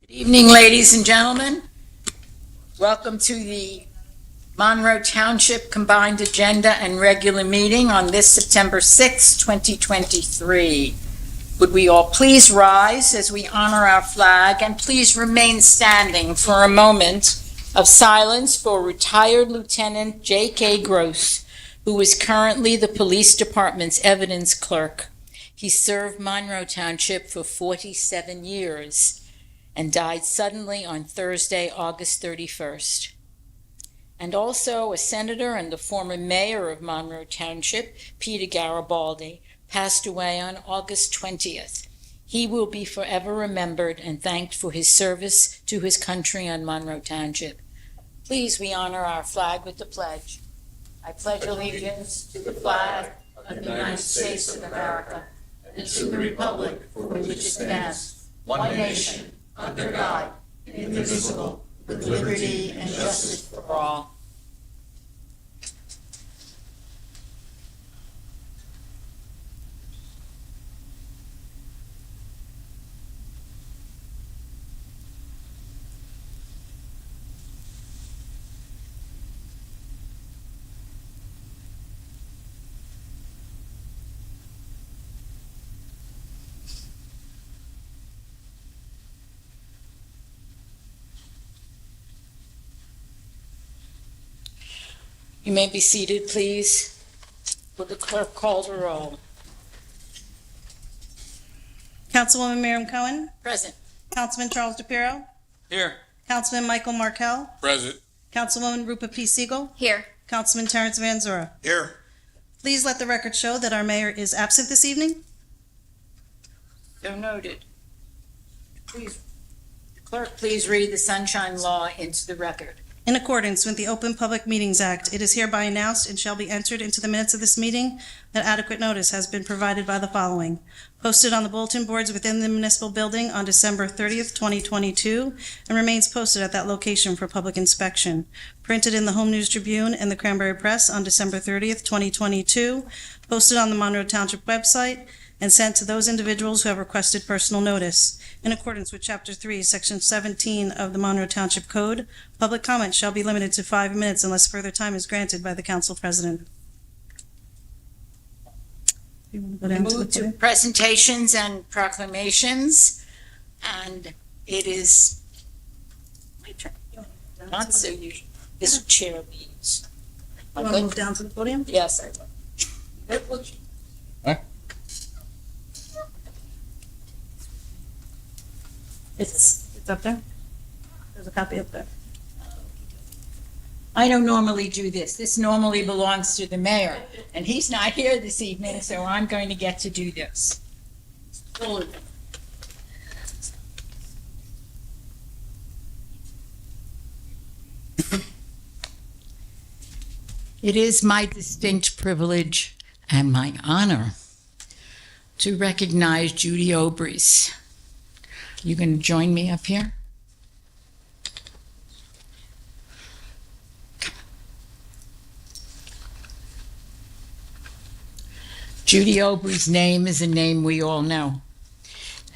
Good evening, ladies and gentlemen. Welcome to the Monroe Township Combined Agenda and Regular Meeting on this September 6, 2023. Would we all please rise as we honor our flag, and please remain standing for a moment of silence for retired Lieutenant J.K. Gross, who is currently the Police Department's evidence clerk. He served Monroe Township for 47 years and died suddenly on Thursday, August 31st. And also a senator and the former mayor of Monroe Township, Peter Garibaldi, passed away on August 20th. He will be forever remembered and thanked for his service to his country on Monroe Township. Please, we honor our flag with the pledge. I pledge allegiance to the flag of the United States of America and to the republic for which it stands, one nation, under God, indivisible, with liberty and justice for all. You may be seated, please. Will the clerk call the roll? Councilwoman Miriam Cohen. Present. Councilman Charles DePiero. Here. Councilman Michael Markell. Present. Councilwoman Rupa P. Siegel. Here. Councilman Terrence Van Zura. Here. Please let the record show that our mayor is absent this evening. So noted. Please, clerk, please read the Sunshine Law into the record. In accordance with the Open Public Meetings Act, it is hereby announced and shall be entered into the minutes of this meeting that adequate notice has been provided by the following. Posted on the bulletin boards within the municipal building on December 30th, 2022, and remains posted at that location for public inspection. Printed in the Home News Tribune and the Cranberry Press on December 30th, 2022, posted on the Monroe Township website, and sent to those individuals who have requested personal notice. In accordance with Chapter 3, Section 17 of the Monroe Township Code, public comment shall be limited to 5 minutes unless further time is granted by the council president. You want to go down to the Move to podium? presentations and proclamations, and it is my turn. Not so usual. This chair leads. You want to move down to the podium? Yes, I will. It's up there. There's a copy up there. I don't normally do this. This normally belongs to the mayor, and he's not here this evening, so I'm going to get to do this. It is my distinct privilege and my honor to recognize Judy Obrys. You going to join me up here? Judy Obrys' name is a name we all know.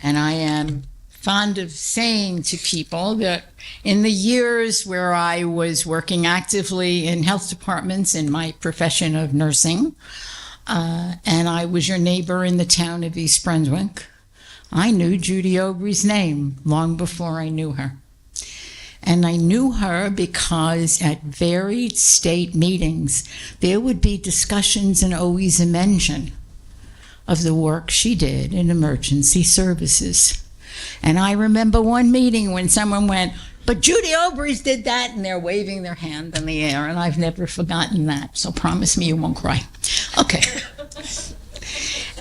And I am fond of saying to people that in the years where I was working actively in health departments in my profession of nursing, and I was your neighbor in the town of East Brunswick, I knew Judy Obrys' name long before I knew her. And I knew her because at varied state meetings, there would be discussions and always a mention of the work she did in emergency services. And I remember one meeting when someone went, "But Judy Obrys did that," and they're waving their hand in the air, and I've never forgotten that, so promise me you won't cry. Okay.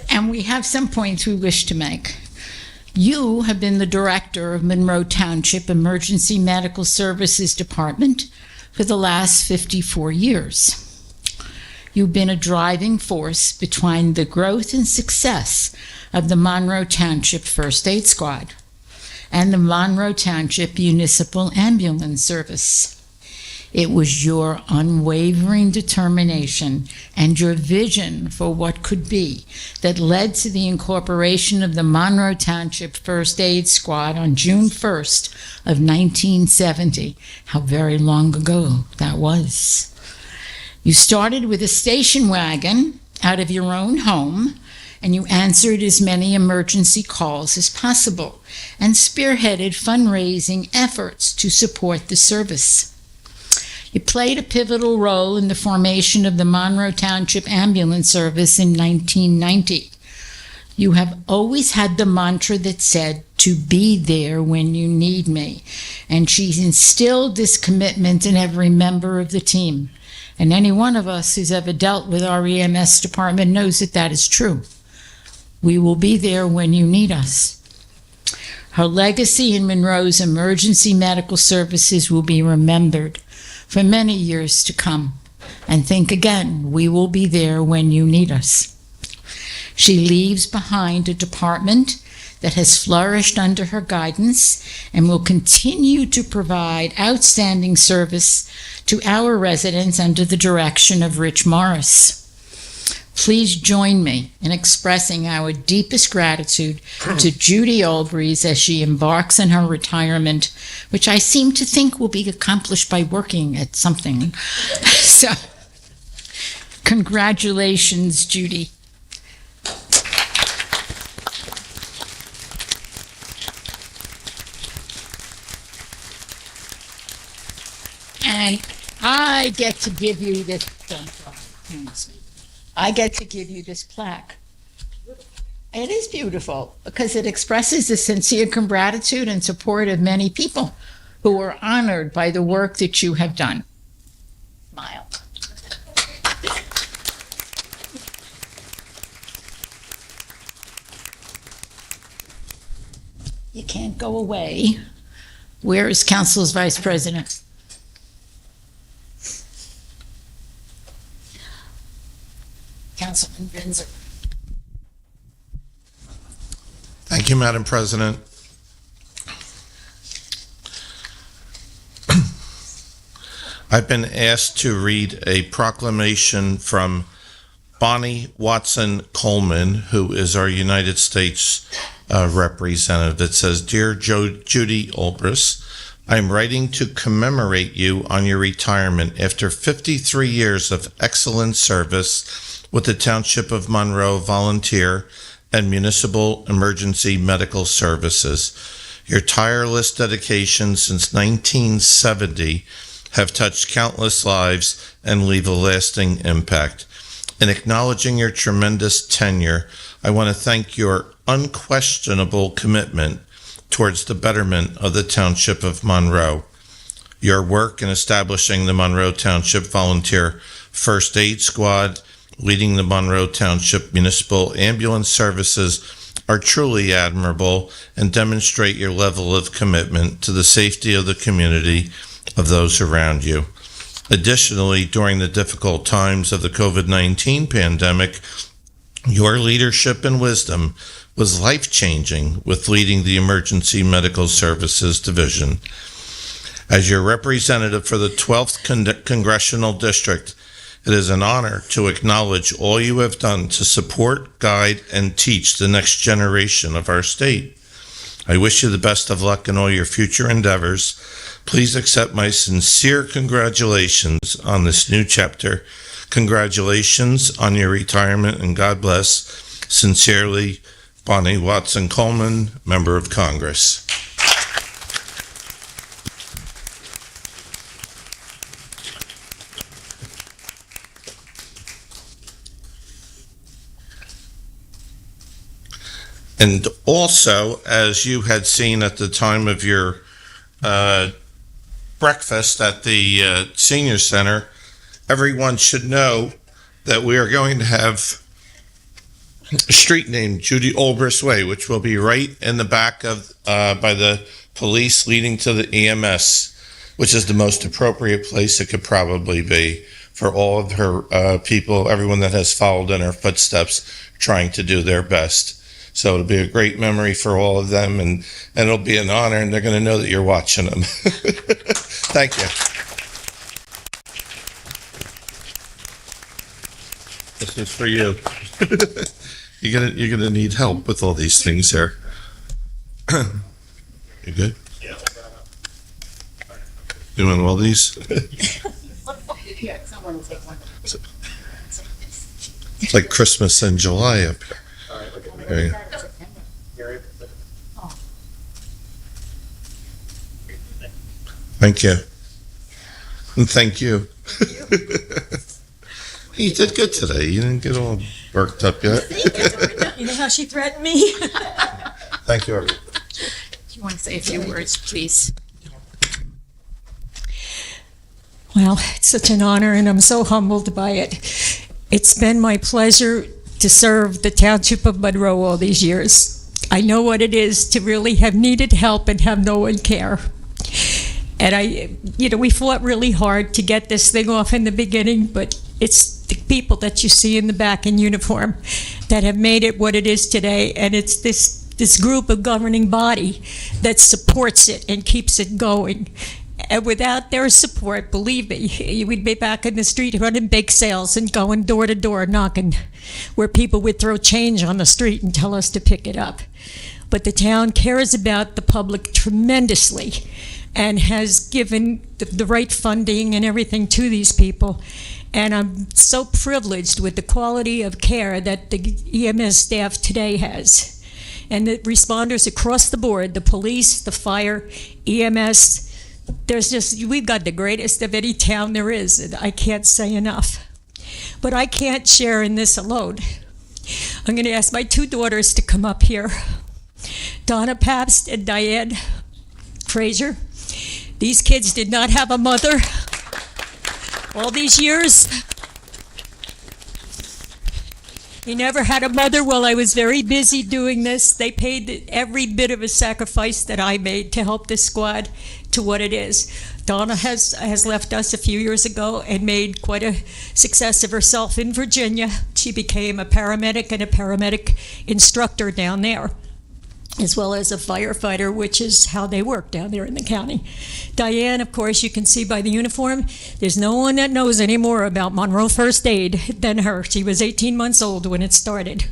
And we have some points we wish to make. You have been the director of Monroe Township Emergency Medical Services Department for the last 54 years. You've been a driving force behind the growth and success of the Monroe Township First Aid Squad and the Monroe Township Municipal Ambulance Service. It was your unwavering determination and your vision for what could be that led to the incorporation of the Monroe Township First Aid Squad on June 1st of 1970. How very long ago that was. You started with a station wagon out of your own home, and you answered as many emergency calls as possible and spearheaded fundraising efforts to support the service. You played a pivotal role in the formation of the Monroe Township Ambulance Service in 1990. You have always had the mantra that said, to be there when you need me, and she's instilled this commitment in every member of the team. And any one of us who's ever dealt with our EMS department knows that that is true. We will be there when you need us. Her legacy in Monroe's emergency medical services will be remembered for many years to come. And think again, we will be there when you need us. She leaves behind a department that has flourished under her guidance and will continue to provide outstanding service to our residents under the direction of Rich Morris. Please join me in expressing our deepest gratitude to Judy Olbreys as she embarks on her retirement, which I seem to think will be accomplished by working at something. So, congratulations, Judy. And I get to give you this. I get to give you this plaque. It is beautiful because it expresses the sincere gratitude and support of many people who are honored by the work that you have done. Smile. You can't go away. Where is Council's Vice President? Councilman Binzer. Thank you, Madam President. I've been asked to read a proclamation from Bonnie Watson Coleman, who is our United States representative, that says, Dear Judy Olbreys, I am writing to commemorate you on your retirement after 53 years of excellent service with the Township of Monroe Volunteer and Municipal Emergency Medical Services. Your tireless dedication since 1970 have touched countless lives and leave a lasting impact. In acknowledging your tremendous tenure, I want to thank your unquestionable commitment towards the betterment of the Township of Monroe. Your work in establishing the Monroe Township Volunteer First Aid Squad, leading the Monroe Township Municipal Ambulance Services are truly admirable and demonstrate your level of commitment to the safety of the community of those around you. Additionally, during the difficult times of the COVID-19 pandemic, your leadership and wisdom was life-changing with leading the Emergency Medical Services Division. As your representative for the 12th Congressional District, it is an honor to acknowledge all you have done to support, guide, and teach the next generation of our state. I wish you the best of luck in all your future endeavors. Please accept my sincere congratulations on this new chapter. Congratulations on your retirement, and God bless. Sincerely, Bonnie Watson Coleman, Member of Congress. And also, as you had seen at the time of your breakfast at the Senior Center, everyone should know that we are going to have a street named Judy Olbreys Way, which will be right in the back of by the police leading to the EMS, which is the most appropriate place it could probably be for all of her people, everyone that has followed in her footsteps, trying to do their best. So it'll be a great memory for all of them, and it'll be an honor, and they're going to know that you're watching them. Thank you. This is for you. You're gonna need help with all these things here. You good? Doing all these? It's like Christmas in July up here. There you go. Thank you. And thank you. You did good today. You didn't get all worked up yet. You know how she threatened me? Thank you, everyone. Do you want to say a few words, please? Well, it's such an honor, and I'm so humbled by it. It's been my pleasure to serve the Township of Monroe all these years. I know what it is to really have needed help and have no one care. And we fought really hard to get this thing off in the beginning, but it's the people that you see in the back in uniform that have made it what it is today, and it's this group of governing body that supports it and keeps it going. And without their support, believe me, we'd be back in the street running bake sales and going door to door knocking, where people would throw change on the street and tell us to pick it up. But the town cares about the public tremendously and has given the right funding and everything to these people. And I'm so privileged with the quality of care that the EMS staff today has. And the responders across the board, the police, the fire, EMS, we've got the greatest of any town there is, and I can't say enough. But I can't share in this alone. I'm going to ask my two daughters to come up here, Donna Pabst and Diane Fraser. These kids did not have a mother all these years. He never had a mother while I was very busy doing this. They paid every bit of a sacrifice that I made to help this squad to what it is. Donna has left us a few years ago and made quite a success of herself in Virginia. She became a paramedic and a paramedic instructor down there, as well as a firefighter, which is how they work down there in the county. Diane, of course, you can see by the uniform, there's no one that knows any more about Monroe First Aid than her. She was 18 months old when it started.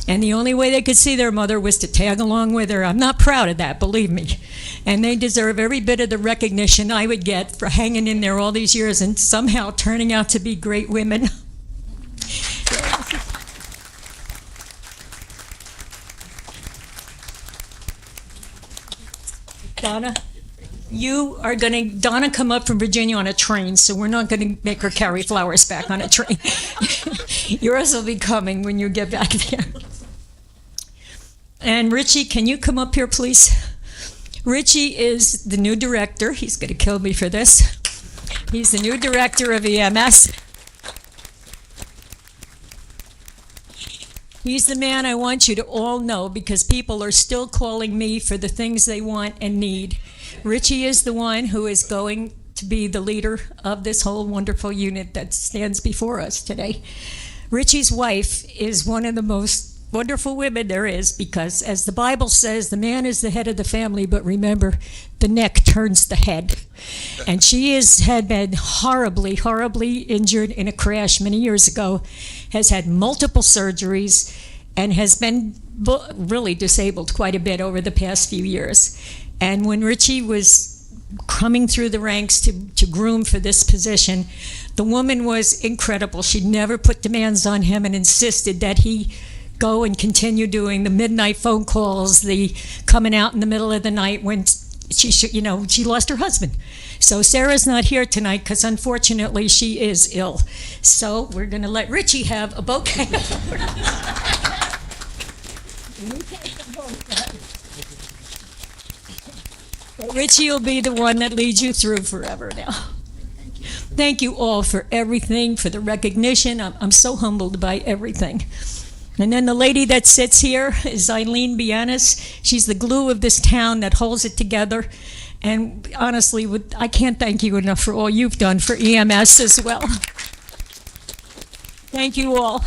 And the only way they could see their mother was to tag along with her. I'm not proud of that, believe me. And they deserve every bit of the recognition I would get for hanging in there all these years and somehow turning out to be great women. Donna, Donna come up from Virginia on a train, so we're not going to make her carry flowers back on a train. Yours will be coming when you get back there. And Richie, can you come up here, please? Richie is the new director. He's going to kill me for this. He's the new director of EMS. He's the man I want you to all know, because people are still calling me for the things they want and need. Richie is the one who is going to be the leader of this whole wonderful unit that stands before us today. Richie's wife is one of the most wonderful women there is, because as the Bible says, the man is the head of the family, but remember, the neck turns the head. And she had been horribly, horribly injured in a crash many years ago, has had multiple surgeries, and has been really disabled quite a bit over the past few years. And when Richie was coming through the ranks to groom for this position, the woman was incredible. She never put demands on him and insisted that he go and continue doing the midnight phone calls, the coming out in the middle of the night when she lost her husband. So Sarah's not here tonight because unfortunately she is ill. So we're going to let Richie have a bouquet. Richie will be the one that leads you through forever now. Thank you all for everything, for the recognition. I'm so humbled by everything. And then the lady that sits here is Eileen Bianis. She's the glue of this town that holds it together. And honestly, I can't thank you enough for all you've done for EMS as well. Thank you all.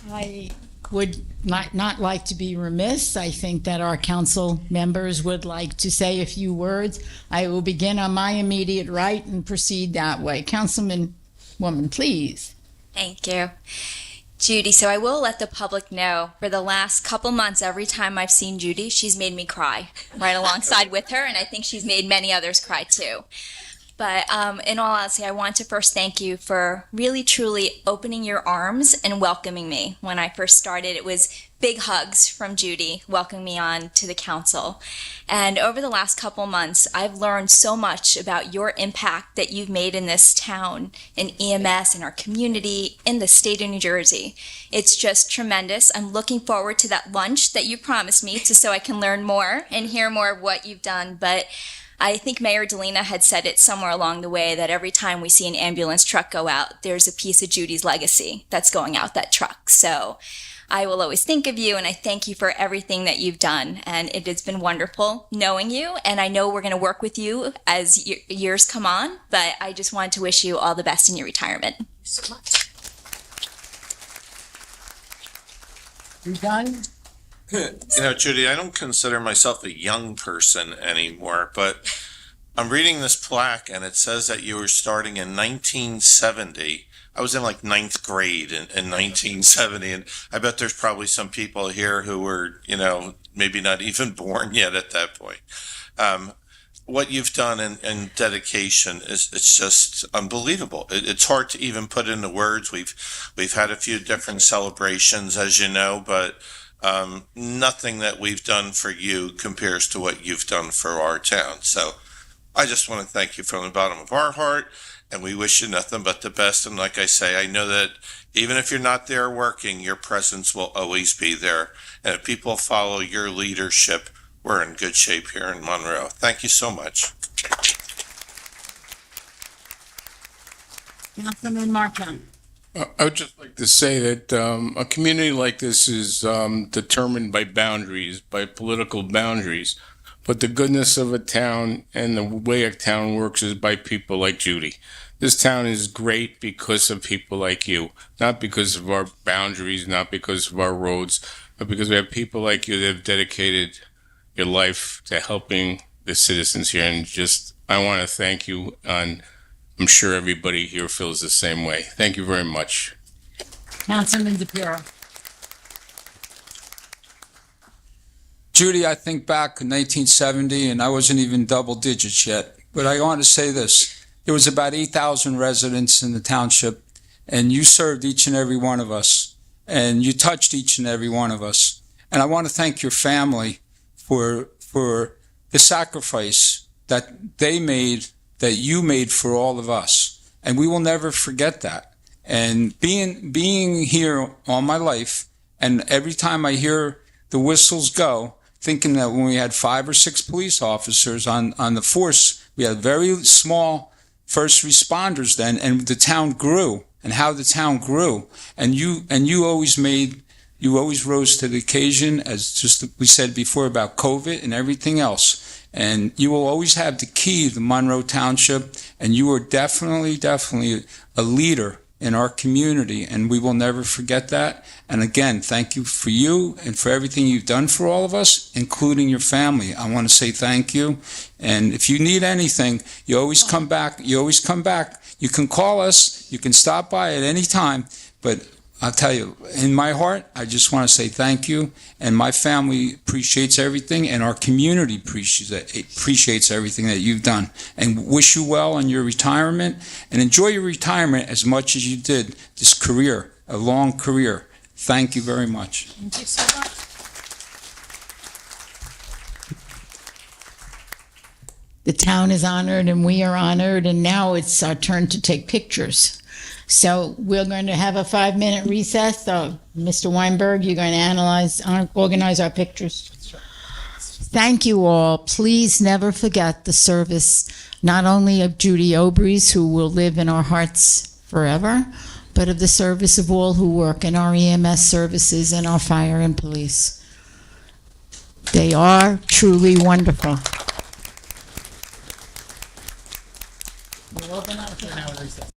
I would not like to be remiss. I think that our council members would like to say a few words. I will begin on my immediate right and proceed that way. Councilman Woman, please. Thank you. Judy, so I will let the public know, for the last couple months, every time I've seen Judy, she's made me cry right alongside with her, and I think she's made many others cry too. But in all honesty, I want to first thank you for really, truly opening your arms and welcoming me. When I first started, it was big hugs from Judy welcoming me on to the council. And over the last couple months, I've learned so much about your impact that you've made in this town, in EMS, in our community, in the state of New Jersey. It's just tremendous. I'm looking forward to that lunch that you promised me so I can learn more and hear more of what you've done. But I think Mayor Delina had said it somewhere along the way that every time we see an ambulance truck go out, there's a piece of Judy's legacy that's going out that truck. So I will always think of you, and I thank you for everything that you've done. And it has been wonderful knowing you, and I know we're going to work with you as years come on, but I just wanted to wish you all the best in your retirement. So much. You done? You know, Judy, I don't consider myself a young person anymore, but I'm reading this plaque and it says that you were starting in 1970. I was in like ninth grade in 1970, and I bet there's probably some people here who were, you know, maybe not even born yet at that point. What you've done in dedication it's just unbelievable. It's hard to even put into words. We've had a few different celebrations, as you know, but nothing that we've done for you compares to what you've done for our town. So I just want to thank you from the bottom of our heart, and we wish you nothing but the best. And like I say, I know that even if you're not there working, your presence will always be there. And if people follow your leadership, we're in good shape here in Monroe. Thank you so much. Councilman Martin. I would just like to say that a community like this is determined by boundaries, by political boundaries. But the goodness of a town and the way a town works is by people like Judy. This town is great because of people like you, not because of our boundaries, not because of our roads, but because we have people like you that have dedicated your life to helping the citizens here. And just, I want to thank you, and I'm sure everybody here feels the same way. Thank you very much. Councilman DePiero. Judy, I think back in 1970, and I wasn't even double digits yet, but I want to say this. There was about 8,000 residents in the township, and you served each and every one of us, and you touched each and every one of us. And I want to thank your family for the sacrifice that they made, that you made for all of us. And we will never forget that. And being here all my life, and every time I hear the whistles go, thinking that when we had 5 or 6 police officers on the force, we had very small first responders then, and the town grew, and how the town grew. And you always rose to the occasion, as just we said before about COVID and everything else. And you will always have the key to Monroe Township, and you are definitely a leader in our community, and we will never forget that. And again, thank you for you and for everything you've done for all of us, including your family. I want to say thank you. And if you need anything, you always come back. You can call us. You can stop by at any time. But I'll tell you, in my heart, I just want to say thank you. And my family appreciates everything, and our community appreciates everything that you've done. And wish you well in your retirement, and enjoy your retirement as much as you did this career, a long career. Thank you very much. Thank you so much. The town is honored and we are honored, and now it's our turn to take pictures. So we're going to have a 5-minute recess. So, Mr. Weinberg, you're going to organize our pictures. Thank you all. Please never forget the service, not only of Judy Obrys, who will live in our hearts forever, but of the service of all who work in our EMS services and our fire and police. They are truly wonderful. We'll open up for an hour recess.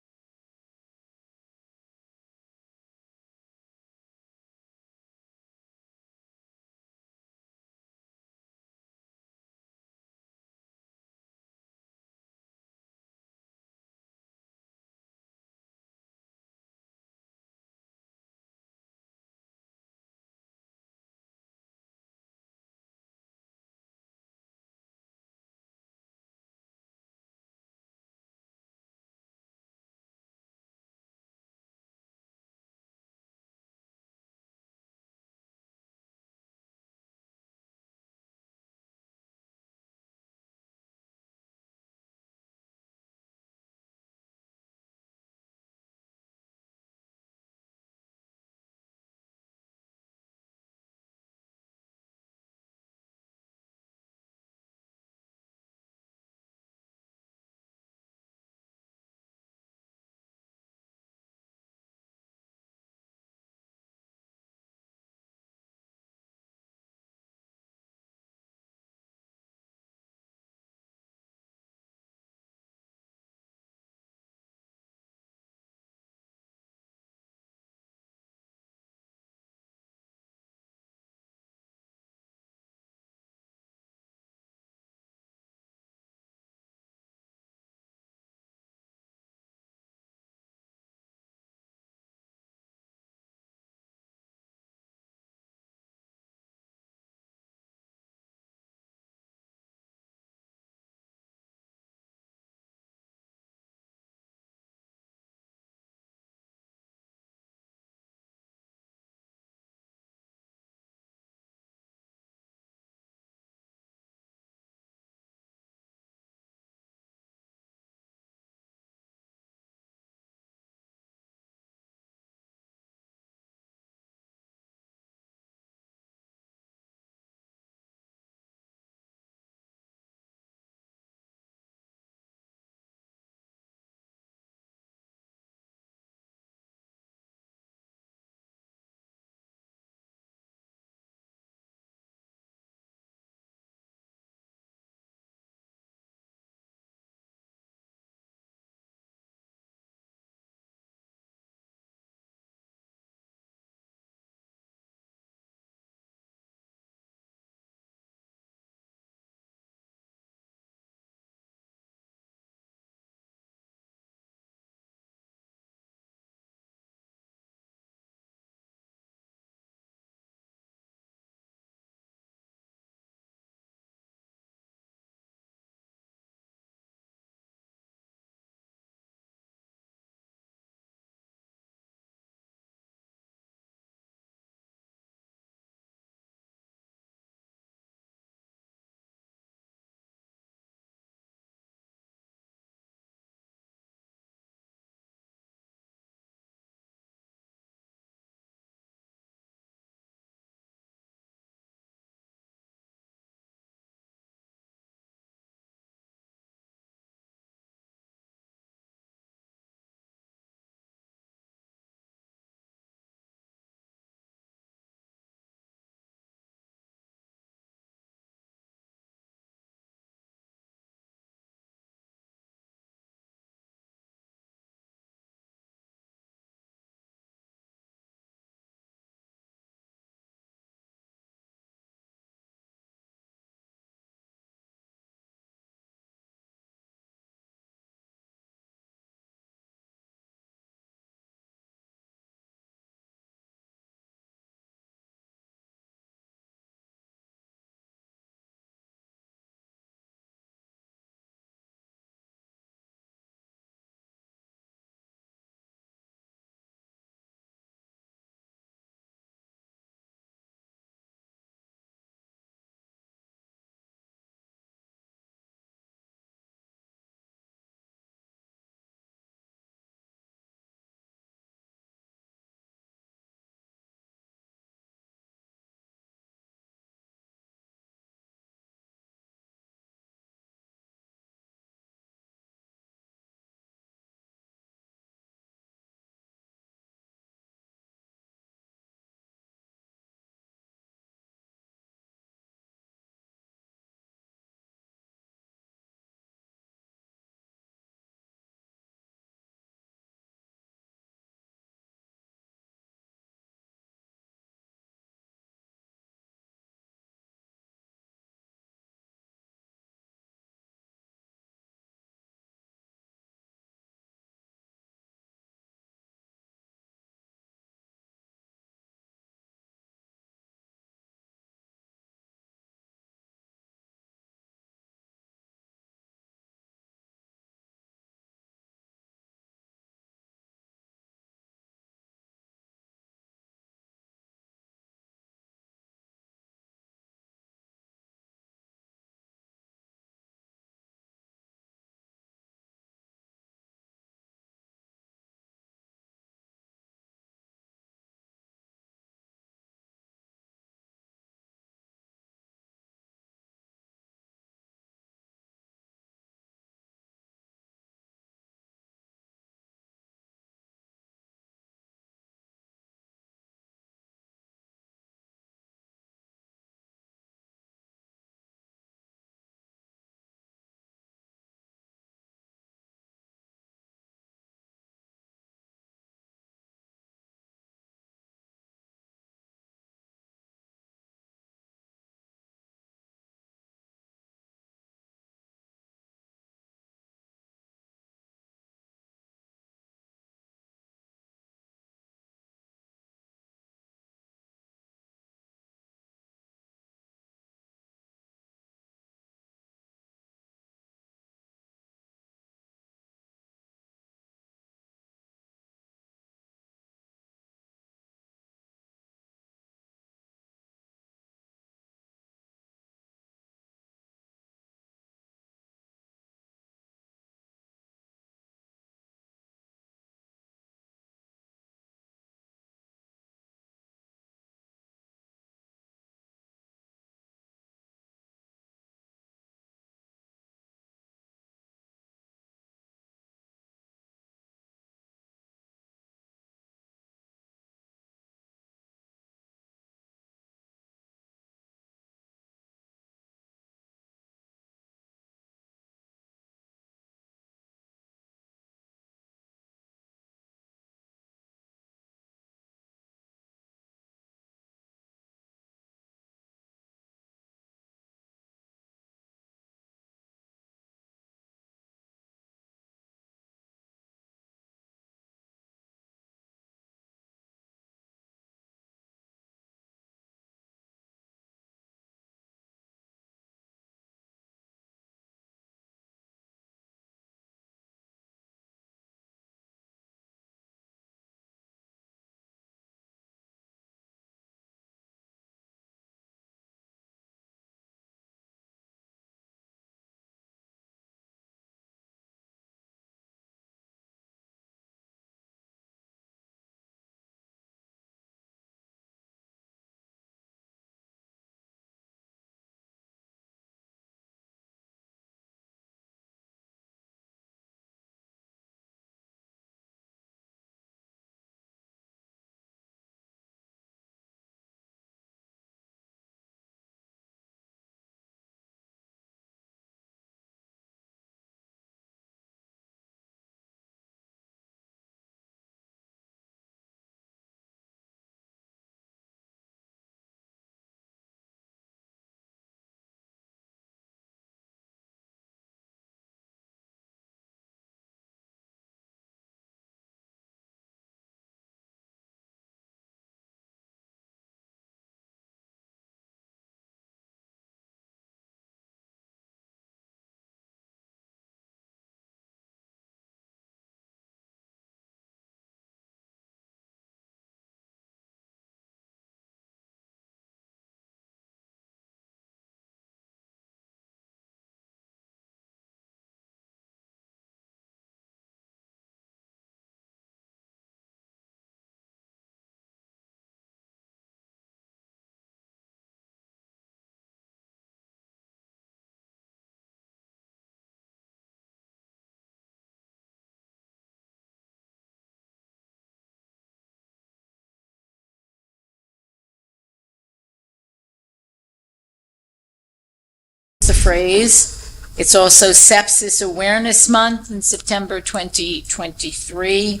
phrase. It's also Sepsis Awareness Month in September 2023,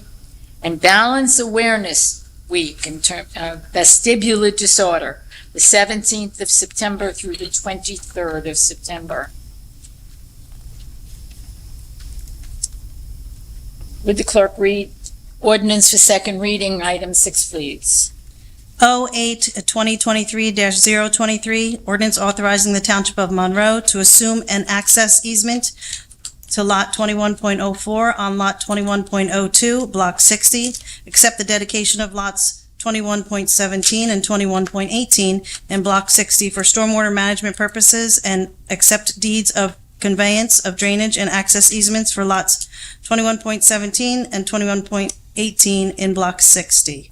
and Balance Awareness Week in terms of vestibular disorder, the 17th of September through the 23rd of September. Would the clerk read ordinance for second reading, item 6, please? 08-2023-023, ordinance authorizing the Township of Monroe to assume an access easement to Lot 21.04 on Lot 21.02, Block 60, accept the dedication of lots 21.17 and 21.18 in Block 60 for stormwater management purposes, and accept deeds of conveyance of drainage and access easements for lots 21.17 and 21.18 in Block 60.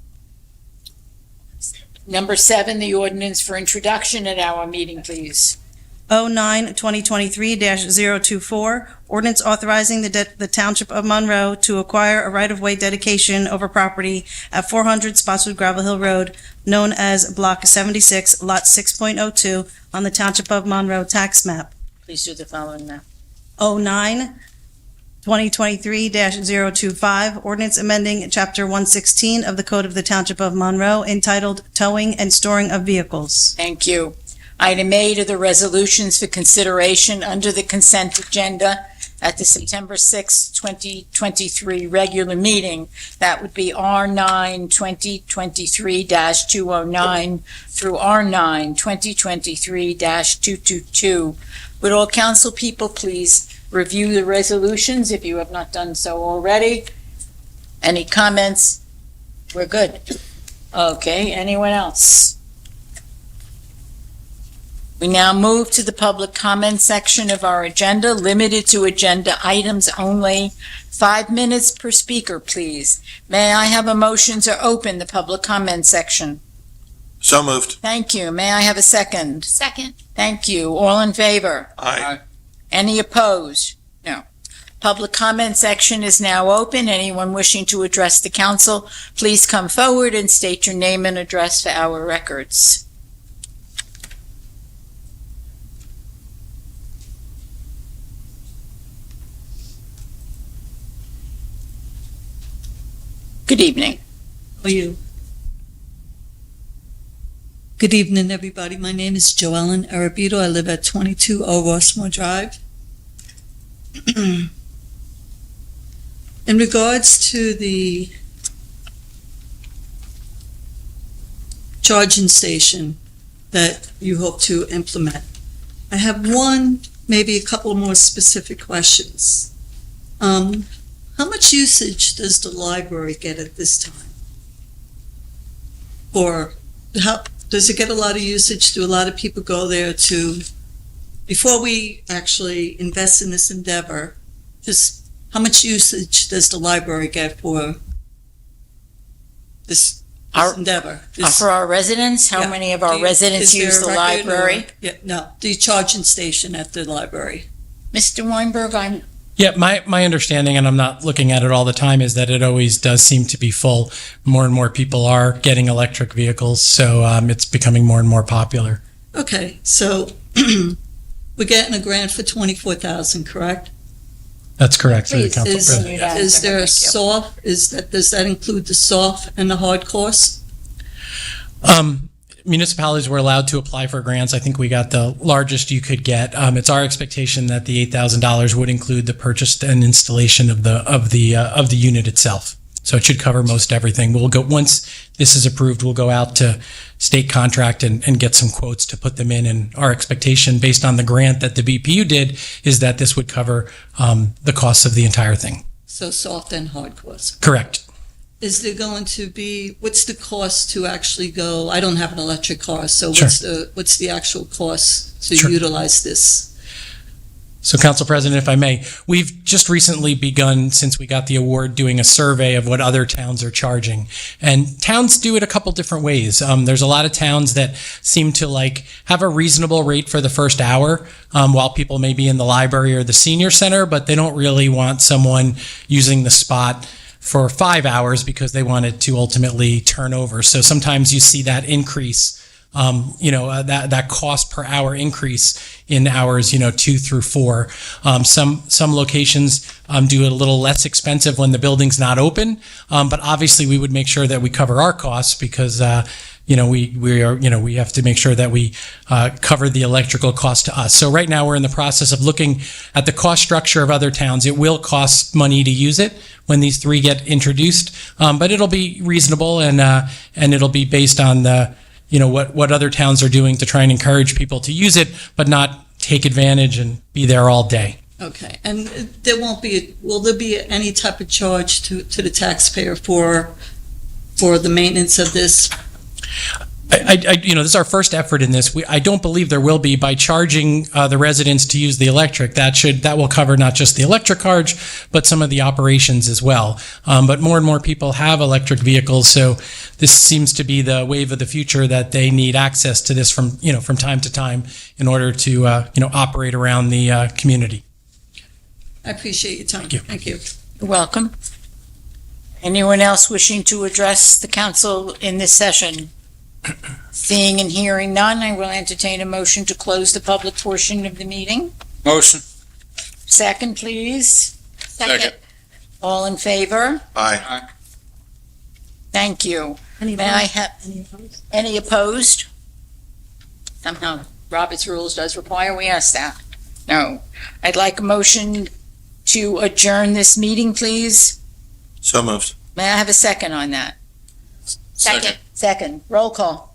Number 7, the ordinance for introduction at our meeting, please. 09-2023-024, ordinance authorizing the Township of Monroe to acquire a right-of-way dedication over property at 400 Spotswood Gravel Hill Road, known as Block 76, Lot 6.02, on the Township of Monroe tax map. Please do the following now. 09-2023-025, ordinance amending Chapter 116 of the Code of the Township of Monroe entitled Towing and Storing of Vehicles. Thank you. Item 8 are the resolutions for consideration under the consent agenda at the September 6, 2023 regular meeting. That would be R9 2023-209 through R9 2023-222. Would all council people please review the resolutions if you have not done so already? Any comments? We're good. Okay, anyone else? We now move to the public comment section of our agenda, limited to agenda items only. 5 minutes per speaker, please. May I have a motion to open the public comment section? So moved. Thank you. May I have a second? Second. Thank you. All in favor? Aye. Any opposed? No. Public comment section is now open. Anyone wishing to address the council, please come forward and state your name and address for our records. Good evening. How are you? Good evening, everybody. My name is Joellen Arabito. I live at 22 Rossmore Drive. In regards to the charging station that you hope to implement, I have one, maybe a couple more specific questions. How much usage does the library get at this time? Or how does it get a lot of usage? Do a lot of people go there to, before we actually invest in this endeavor, just how much usage does the library get for this endeavor? For our residents, how Yeah. many of our residents Is there use a the record library? no, the charging station at the library. Mr. Weinberg, Yeah, my understanding, and I'm not looking at it all the time, is that it always does seem to be full. More and more people are getting electric vehicles, so it's becoming more and more popular. Okay, so we're getting a grant for $24,000, correct? That's correct, through the council Is- president. Yeah, Is there a thank you. soft, does that include the soft and the hard course? Municipalities were allowed to apply for grants. I think we got the largest you could get. It's our expectation that the $8,000 would include the purchase and installation of the unit itself. So it should cover most everything. We'll go, once this is approved, we'll go out to state contract and get some quotes to put them in. And our expectation, based on the grant that the BPU did, is that this would cover the costs of the entire thing. So soft and hard course. Correct. Is there going to be, what's the cost to actually go, I don't have an electric car, so Sure. what's the actual cost to Sure. utilize this? So, Council President, if I may, we've just recently begun, since we got the award, doing a survey of what other towns are charging. And towns do it a couple different ways. There's a lot of towns that seem to have a reasonable rate for the first hour, while people may be in the library or the senior center, but they don't really want someone using the spot for 5 hours because they want it to ultimately turn over. So sometimes you see that increase that cost per hour increase in hours, 2 through 4. Some locations do it a little less expensive when the building's not open, but obviously we would make sure that we cover our costs because we have to make sure that we cover the electrical cost to us. So right now we're in the process of looking at the cost structure of other towns. It will cost money to use it when these 3 get introduced, but it'll be reasonable and it'll be based on what other towns are doing to try and encourage people to use it, but not take advantage and be there all day. Okay, and will there be any type of charge to the taxpayer for the maintenance of this? This is our first effort in this. I don't believe there will be by charging the residents to use the electric. That will cover not just the electric charge, but some of the operations as well. But more and more people have electric vehicles, so this seems to be the wave of the future that they need access to this from time to time in order to operate around the community. I appreciate your time. Thank you. Thank you. You're welcome. Anyone else wishing to address the council in this session? Seeing and hearing none, I will entertain a motion to close the public portion of the meeting. Motion. Second, please. Second. All in favor? Aye. Thank you. Any May I opposed? have, any opposed? Somehow Robert's rules does require we ask that. No. I'd like a motion to adjourn this meeting, please. So moved. May I have a second on that? Second. Second. Roll call.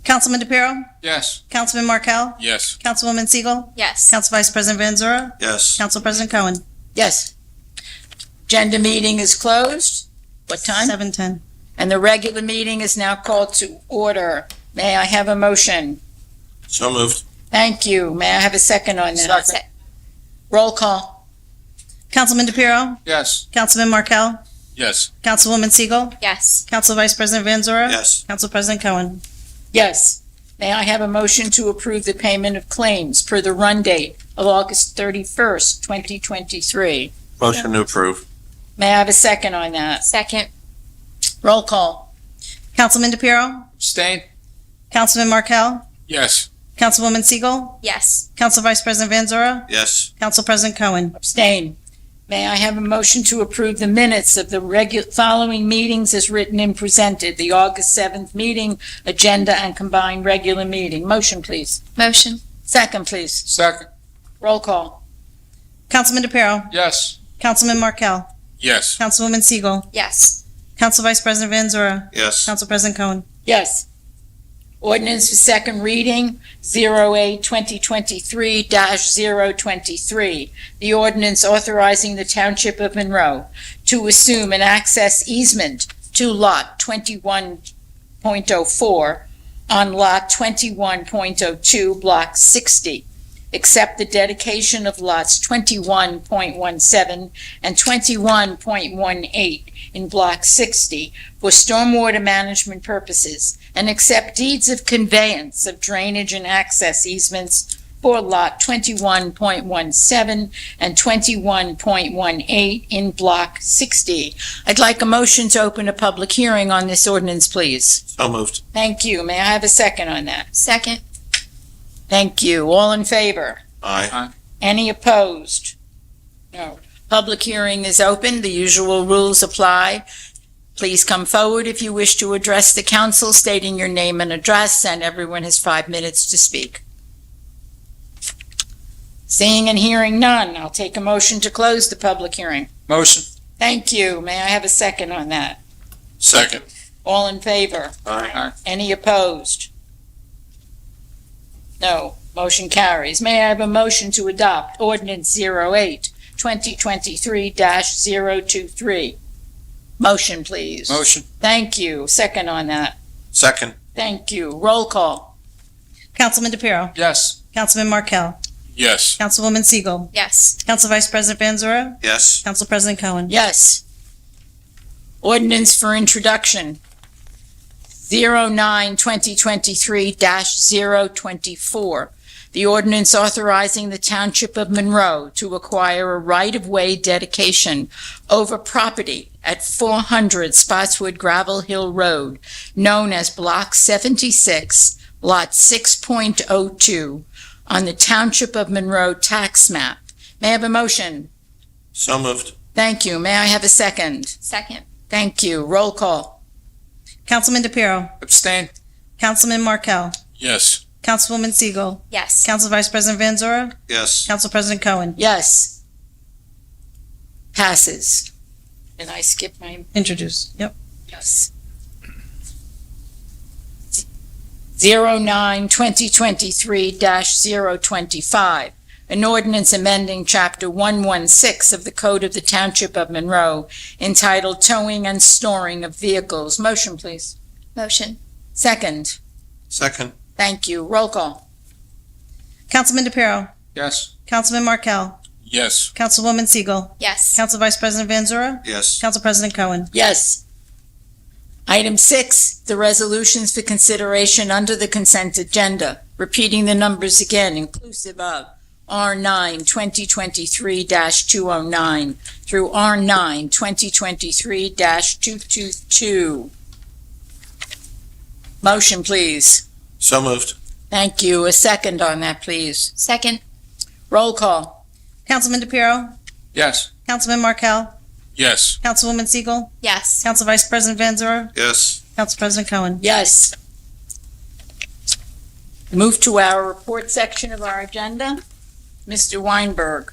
Councilman DePiero? Yes. Councilman Markel? Yes. Councilwoman Siegel? Yes. Council Vice President Van Zura? Yes. Council President Cohen? Yes. Agenda meeting is closed. What time? 7:10. And the regular meeting is now called to order. May I have a motion? So moved. Thank you. May I have a second on that? Second. Roll call. Councilman DePiero? Yes. Councilman Markel? Yes. Councilwoman Siegel? Yes. Council Vice President Van Zura? Yes. Council President Cohen? Yes. May I have a motion to approve the payment of claims per the run date of August 31st, 2023? Motion to approve. May I have a second on that? Second. Roll call. Councilman DePiero? Abstain. Councilman Markel? Yes. Councilwoman Siegel? Yes. Council Vice President Van Zura? Yes. Council President Cohen? Abstain. May I have a motion to approve the minutes of the following meetings as written and presented? The August 7th meeting, agenda, and combined regular meeting. Motion, please. Motion. Second, please. Second. Roll call. Councilman DePiero? Yes. Councilman Markel? Yes. Councilwoman Siegel? Yes. Council Vice President Van Zura? Yes. Council President Cohen? Yes. Ordinance for second reading, 08-2023-023. The ordinance authorizing the Township of Monroe to assume an access easement to Lot 21.04 on Lot 21.02, Block 60, except the dedication of lots 21.17 and 21.18 in Block 60 for stormwater management purposes, and accept deeds of conveyance of drainage and access easements for Lot 21.17 and 21.18 in Block 60. I'd like a motion to open a public hearing on this ordinance, please. So moved. Thank you. May I have a second on that? Second. Thank you. All in favor? Aye. Any opposed? No. Public hearing is open. The usual rules apply. Please come forward if you wish to address the council, stating your name and address, and everyone has 5 minutes to speak. Seeing and hearing none, I'll take a motion to close the public hearing. Motion. Thank you. May I have a second on that? Second. All in favor? Aye. Any opposed? No. Motion carries. May I have a motion to adopt ordinance 08-2023-023? Motion, please. Motion. Thank you. Second on that. Second. Thank you. Roll call. Councilman DePiero? Yes. Councilman Markel? Yes. Councilwoman Siegel? Yes. Council Vice President Van Zura? Yes. Council President Cohen? Yes. Ordinance for introduction. 09-2023-024. The ordinance authorizing the Township of Monroe to acquire a right-of-way dedication over property at 400 Spotswood Gravel Hill Road, known as Block 76, Lot 6.02, on the Township of Monroe tax map. May I have a motion? So moved. Thank you. May I have a second? Second. Thank you. Roll call. Councilman DePiero, Abstain. Councilman Markel, Yes. Councilwoman Siegel, Yes. Council Vice President Van Zora, Yes. Council President Cohen. Yes. Passes. Did I skip my? Introduce. Yep. Yes. 09-2023-025, an ordinance amending Chapter 116 of the Code of the Township of Monroe entitled Towing and Storing of Vehicles. Motion, please. Motion. Second. Second. Thank you. Roll call. Councilman DePiero, Yes. Councilman Markel, Yes. Councilwoman Siegel, Yes. Council Vice President Van Zora, Yes. Council President Cohen. Yes. Item 6, the resolutions for consideration under the consent agenda. Repeating the numbers again, inclusive of R9 2023-209 through R9 2023-222. Motion, please. So moved. Thank you. A second on that, please. Second. Roll call. Councilman DePiero, Yes. Councilman Markel, Yes. Councilwoman Siegel, Yes. Council Vice President Van Zora, Yes. Council President Cohen. Yes. Move to our report section of our agenda. Mr. Weinberg.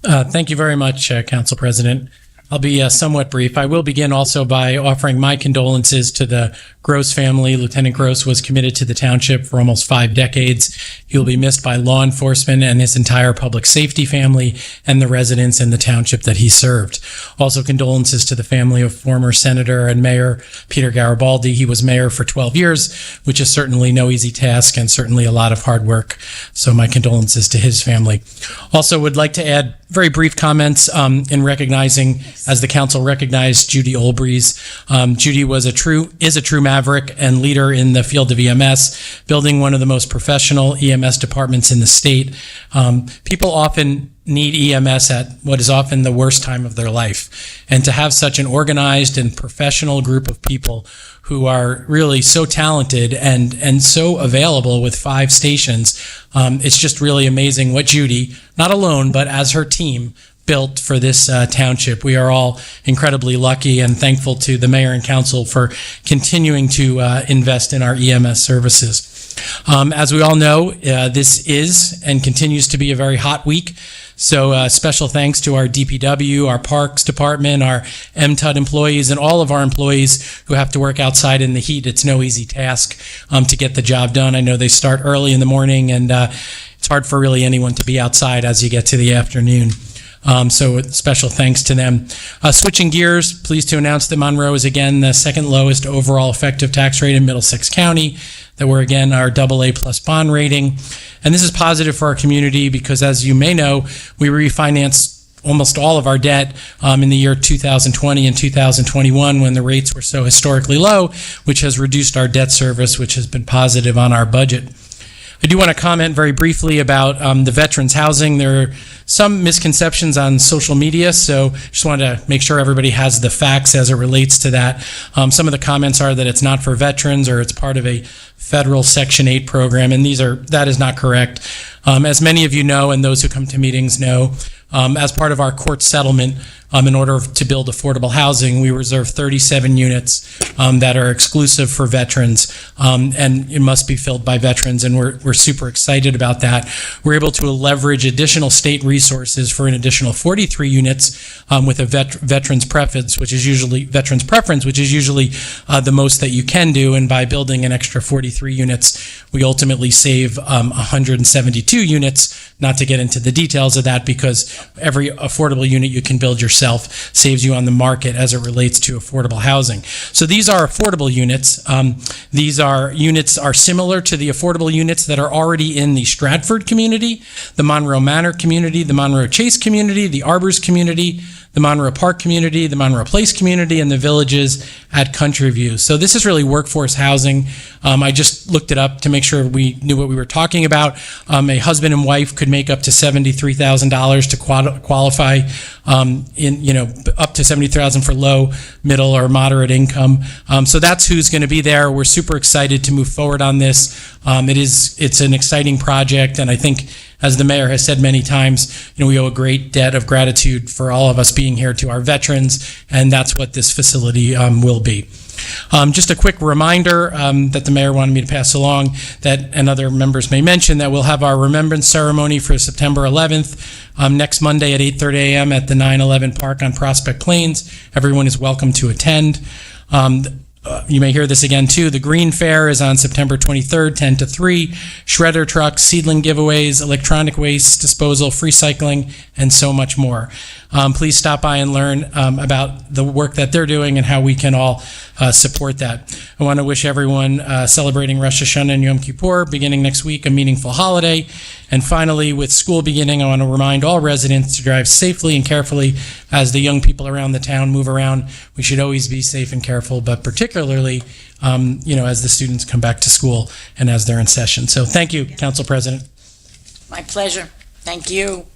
Thank you very much, Council President. I'll be somewhat brief. I will begin also by offering my condolences to the Gross family. Lieutenant Gross was committed to the township for almost 5 decades. He will be missed by law enforcement and his entire public safety family and the residents in the township that he served. Also, condolences to the family of former Senator and Mayor Peter Garibaldi. He was mayor for 12 years, which is certainly no easy task and certainly a lot of hard work. So my condolences to his family. Also would like to add very brief comments in recognizing, as the council recognized, Judy Olbreys. Judy is a true maverick and leader in the field of EMS, building one of the most professional EMS departments in the state. People often need EMS at what is often the worst time of their life. And to have such an organized and professional group of people who are really so talented and so available with 5 stations, it's just really amazing what Judy, not alone, but as her team, built for this township. We are all incredibly lucky and thankful to the mayor and council for continuing to invest in our EMS services. As we all know, this is and continues to be a very hot week. So special thanks to our DPW, our Parks Department, our MTUD employees, and all of our employees who have to work outside in the heat. It's no easy task to get the job done. I know they start early in the morning, and it's hard for really anyone to be outside as you get to the afternoon. So special thanks to them. Switching gears, pleased to announce that Monroe is again the second lowest overall effective tax rate in Middlesex County, that we're again our AA+ bond rating. And this is positive for our community because, as you may know, we refinanced almost all of our debt in the year 2020 and 2021 when the rates were so historically low, which has reduced our debt service, which has been positive on our budget. I do want to comment very briefly about the veterans housing. There are some misconceptions on social media, so just wanted to make sure everybody has the facts as it relates to that. Some of the comments are that it's not for veterans or it's part of a federal Section 8 program, and that is not correct. As many of you know, and those who come to meetings know, as part of our court settlement, in order to build affordable housing, we reserve 37 units that are exclusive for veterans, and it must be filled by veterans, and we're super excited about that. We're able to leverage additional state resources for an additional 43 units with a veterans preference, which is usually the most that you can do, and by building an extra 43 units, we ultimately save 172 units, not to get into the details of that, because every affordable unit you can build yourself saves you on the market as it relates to affordable housing. So these are affordable units. These units are similar to the affordable units that are already in the Stratford community, the Monroe Manor community, the Monroe Chase community, the Arbors community, the Monroe Park community, the Monroe Place community, and the villages at Country View. So this is really workforce housing. I just looked it up to make sure we knew what we were talking about. A husband and wife could make up to $73,000 to qualify, up to $70,000 for low, middle, or moderate income. So that's who's going to be there. We're super excited to move forward on this. It's an exciting project, and I think, as the mayor has said many times, we owe a great debt of gratitude for all of us being here to our veterans, and that's what this facility will be. Just a quick reminder that the mayor wanted me to pass along, and other members may mention, that we'll have our remembrance ceremony for September 11th next Monday at 8:30 a.m. at the 911 Park on Prospect Plains. Everyone is welcome to attend. You may hear this again, too. The Green Fair is on September 23rd, 10 to 3. Shredder trucks, seedling giveaways, electronic waste disposal, free cycling, and so much more. Please stop by and learn about the work that they're doing and how we can all support that. I want to wish everyone celebrating Rosh Hashanah and Yom Kippur beginning next week a meaningful holiday. And finally, with school beginning, I want to remind all residents to drive safely and carefully as the young people around the town move around. We should always be safe and careful, but particularly, as the students come back to school and as they're in session. So thank you, Council President. My pleasure. Thank you.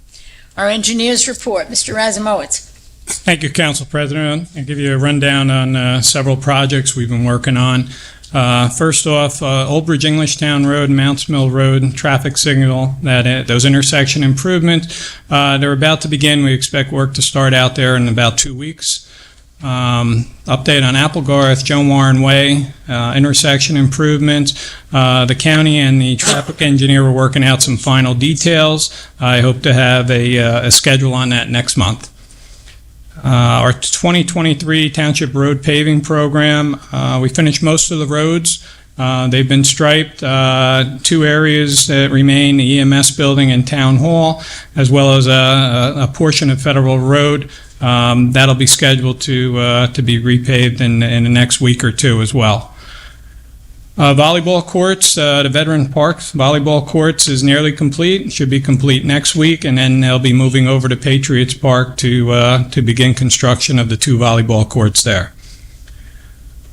Our engineers report, Mr. Razumowitz. Thank you, Council President. I'll give you a rundown on several projects we've been working on. First off, Old Bridge Englishtown Road, Mounts Mill Road, traffic signal, those intersection improvements, they're about to begin. We expect work to start out there in about 2 weeks. Update on Applegarth, Joan Warren Way, intersection improvements. The county and the traffic engineer were working out some final details. I hope to have a schedule on that next month. Our 2023 Township Road Paving Program, we finished most of the roads. They've been striped. 2 areas that remain, the EMS building and Town Hall, as well as a portion of Federal Road. That'll be scheduled to be repaved in the next week or 2 as well. Volleyball courts, the Veteran Parks volleyball courts is nearly complete. Should be complete next week, and then they'll be moving over to Patriots Park to begin construction of the 2 volleyball courts there.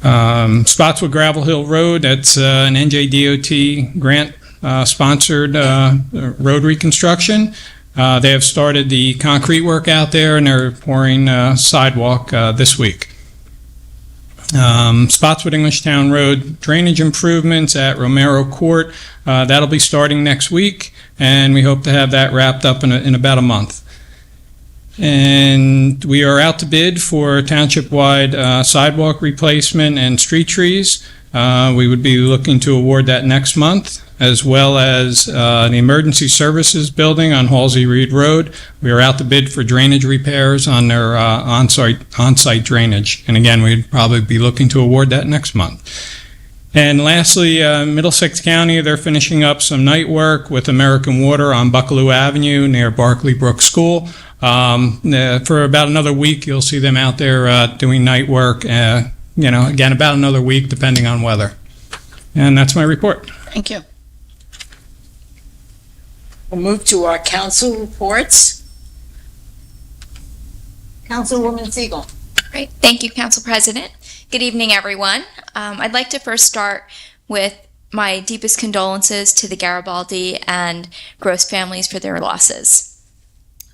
Spotswood Gravel Hill Road, that's an NJDOT grant sponsored road reconstruction. They have started the concrete work out there, and they're pouring sidewalk this week. Spotswood Englishtown Road drainage improvements at Romero Court, that'll be starting next week, and we hope to have that wrapped up in about a month. And we are out to bid for township-wide sidewalk replacement and street trees. We would be looking to award that next month, as well as the Emergency Services Building on Halsey Reed Road. We are out to bid for drainage repairs on their on-site drainage. And again, we'd probably be looking to award that next month. And lastly, Middlesex County, they're finishing up some night work with American Water on Buckaloo Avenue near Barclay Brook School. For about another week, you'll see them out there doing night work, again, about another week, depending on weather. And that's my report. Thank you. We'll move to our council reports. Councilwoman Siegel. Great. Thank you, Council President. Good evening, everyone. I'd like to first start with my deepest condolences to the Garibaldi and Gross families for their losses.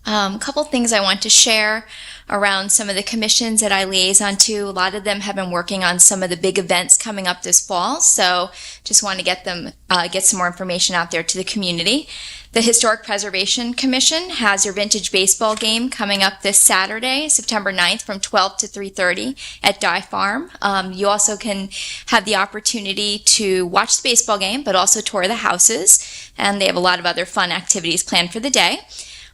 A couple things I want to share around some of the commissions that I liaison to. A lot of them have been working on some of the big events coming up this fall, so just want to get some more information out there to the community. The Historic Preservation Commission has your vintage baseball game coming up this Saturday, September 9th from 12 to 3:30 at Dye Farm. You also can have the opportunity to watch the baseball game, but also tour the houses, and they have a lot of other fun activities planned for the day.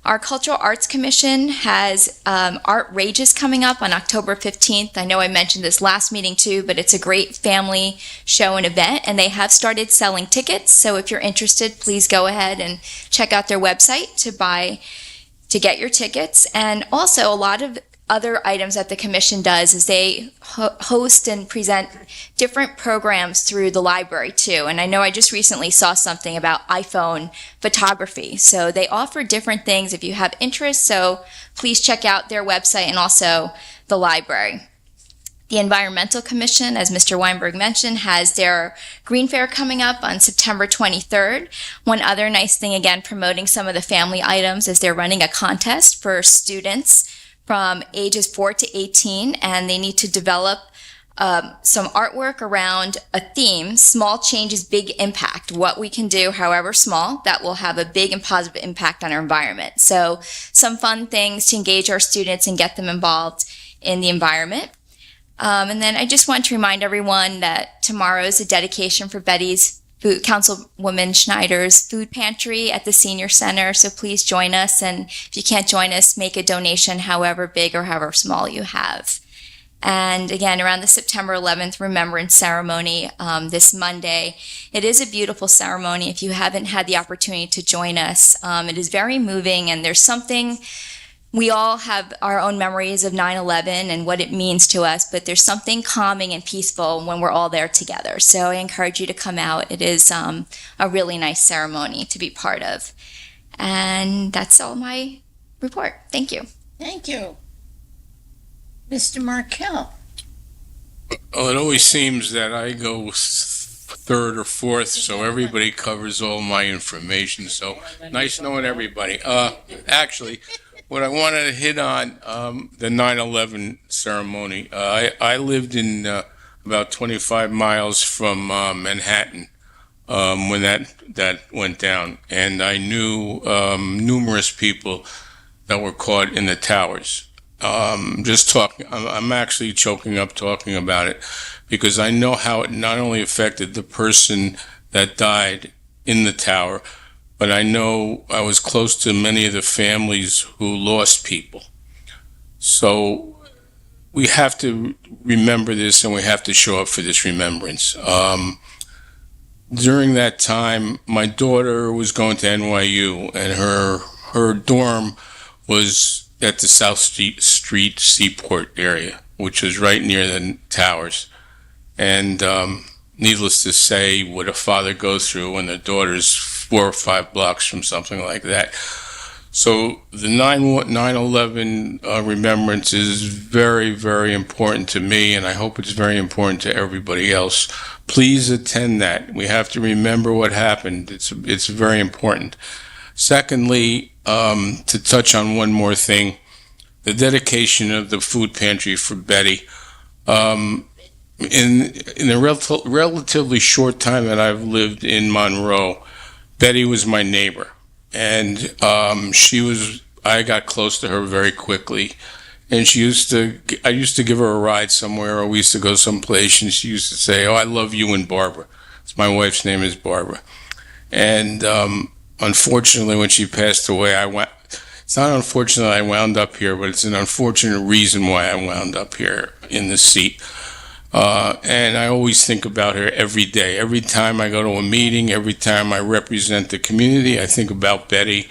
Our Cultural Arts Commission has Art Rages coming up on October 15th. I know I mentioned this last meeting too, but it's a great family show and event, and they have started selling tickets. So if you're interested, please go ahead and check out their website to get your tickets. And also a lot of other items that the commission does is they host and present different programs through the library too. And I know I just recently saw something about iPhone photography. So they offer different things if you have interest. So please check out their website and also the library. The Environmental Commission, as Mr. Weinberg mentioned, has their Green Fair coming up on September 23rd. One other nice thing, again, promoting some of the family items, is they're running a contest for students from ages 4 to 18, and they need to develop some artwork around a theme: small changes, big impact. What we can do, however small, that will have a big and positive impact on our environment. So some fun things to engage our students and get them involved in the environment. And then I just want to remind everyone that tomorrow is a dedication for Betty's Councilwoman Schneider's food pantry at the Senior Center. So please join us. And if you can't join us, make a donation, however big or however small you have. And again, around the September 11th Remembrance Ceremony this Monday, it is a beautiful ceremony. If you haven't had the opportunity to join us, it is very moving, and there's something. We all have our own memories of 9/11 and what it means to us, but there's something calming and peaceful when we're all there together. So I encourage you to come out. It is a really nice ceremony to be part of. And that's all my report. Thank you. Thank you. Mr. Markell. Well, it always seems that I go third or fourth, so everybody covers all my information. So nice knowing everybody. Actually, what I wanted to hit on, the 9/11 ceremony. I lived in about 25 miles from Manhattan when that went down, and I knew numerous people that were caught in the towers. I'm actually choking up talking about it, because I know how it not only affected the person that died in the tower, but I know I was close to many of the families who lost people. So we have to remember this, and we have to show up for this remembrance. During that time, my daughter was going to NYU, and her dorm was at the South Street Seaport area, which was right near the towers. And needless to say, what a father goes through when their daughter's 4 or 5 blocks from something like that. So the 9/11 remembrance is very, very important to me, and I hope it's very important to everybody else. Please attend that. We have to remember what happened. It's very important. Secondly, to touch on one more thing, the dedication of the food pantry for Betty. In a relatively short time that I've lived in Monroe, Betty was my neighbor, and I got close to her very quickly. And I used to give her a ride somewhere, or we used to go someplace, and she used to say, "Oh, I love you and Barbara." My wife's name is Barbara. And unfortunately, when she passed away, it's not unfortunate I wound up here, but it's an unfortunate reason why I wound up here in this seat. And I always think about her every day. Every time I go to a meeting, every time I represent the community, I think about Betty.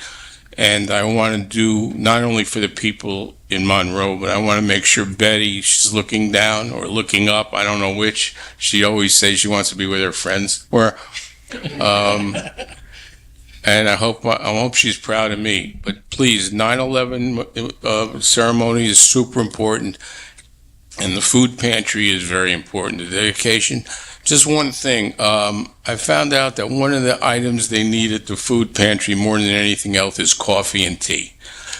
And I want to do not only for the people in Monroe, but I want to make sure Betty, she's looking down or looking up, I don't know which. She always says she wants to be with her friends. And I hope she's proud of me. But please, 9/11 ceremony is super important, and the food pantry is very important, the dedication. Just one thing, I found out that one of the items they need at the food pantry more than anything else is coffee and tea.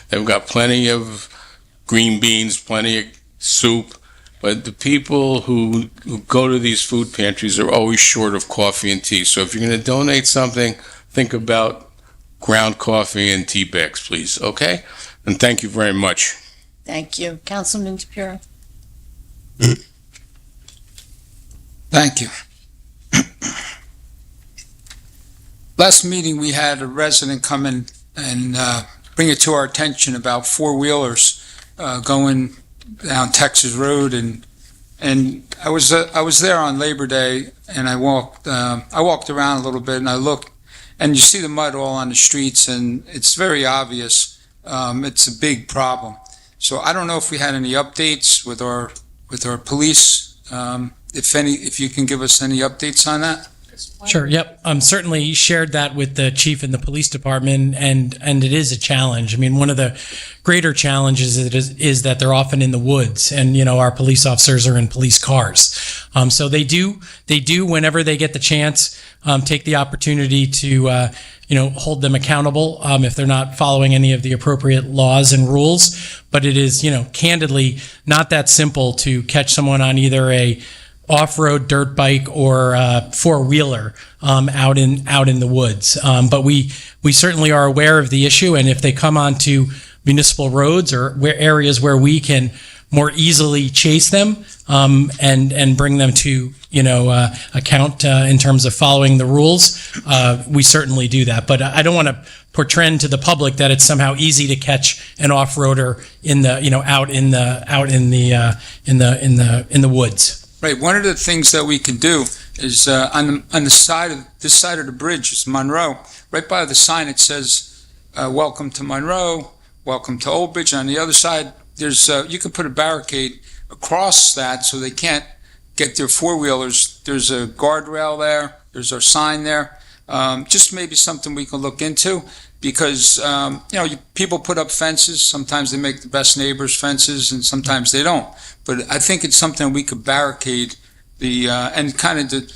They've got plenty of green beans, plenty of soup, but the people who go to these food pantries are always short of coffee and tea. So if you're going to donate something, think about ground coffee and tea bags, please, okay? And thank you very much. Thank you. Councilman DePiero. Thank you. Last meeting, we had a resident come in and bring it to our attention about four-wheelers going down Texas Road, and I was there on Labor Day, and I walked around a little bit, and I looked, and you see the mud all on the streets, and it's very obvious. It's a big problem. So I don't know if we had any updates with our police. If you can give us any updates on that. Sure. Yep. Certainly shared that with the chief and the police department, and it is a challenge. I mean, one of the greater challenges is that they're often in the woods, and our police officers are in police cars. So they do whenever they get the chance, take the opportunity to hold them accountable if they're not following any of the appropriate laws and rules. But it is candidly not that simple to catch someone on either a off-road dirt bike or four-wheeler out in the woods. But we certainly are aware of the issue, and if they come onto municipal roads or areas where we can more easily chase them and bring them to account in terms of following the rules, we certainly do that. But I don't want to portend to the public that it's somehow easy to catch an off-roader in the out in the woods. Right. One of the things that we can do is on the side of this side of the bridge is Monroe. Right by the sign it says "Welcome to Monroe," "Welcome to Old Bridge." On the other side, there's you can put a barricade across that so they can't get their four-wheelers. There's a guardrail there. There's our sign there. Just maybe something we can look into, because people put up fences. Sometimes they make the best neighbors fences, and sometimes they don't. But I think it's something we could barricade and kind of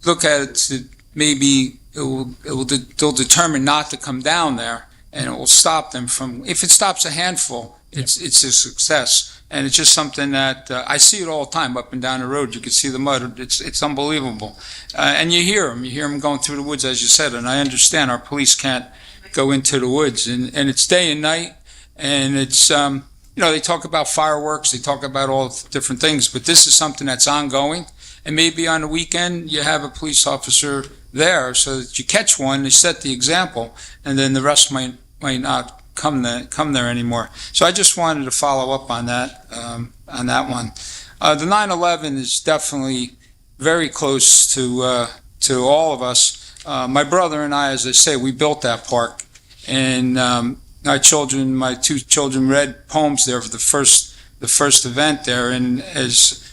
look at it to maybe they'll determine not to come down there, and it will stop them from. If it stops a handful, it's a success, and it's just something that I see it all the time up and down the road. You can see the mud; it's unbelievable, and you hear them going through the woods, as you said. And I understand our police can't go into the woods, and it's day and night, and it's they talk about fireworks, they talk about all different things, but this is something that's ongoing. And maybe on the weekend you have a police officer there so that you catch one, they set the example, and then the rest might not come there anymore. So I just wanted to follow up on that one. The 9/11 is definitely very close to all of us. My brother and I, as I say, we built that park, and my two children read poems there for the first event there, and as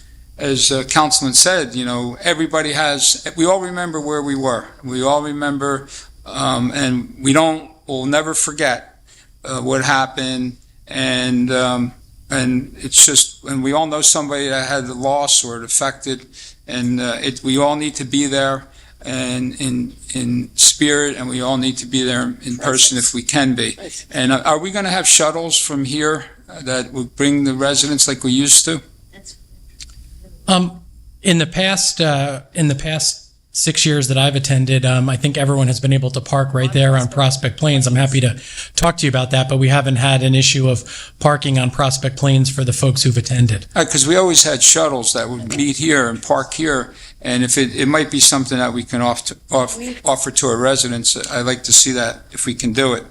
Councilman said, we all remember where we were. We all remember, and we'll never forget what happened, and it's just, and we all know somebody that had the loss or it affected, and we all need to be there. And in spirit, and we all need to be there in person if we can be. And are we going to have shuttles from here that would bring the residents like we used to? In the past 6 years that I've attended, I think everyone has been able to park right there on Prospect Plains. I'm happy to talk to you about that, but we haven't had an issue of parking on Prospect Plains for the folks who've attended. Because we always had shuttles that would meet here and park here. And if it might be something that we can offer to our residents, I'd like to see that if we can do it.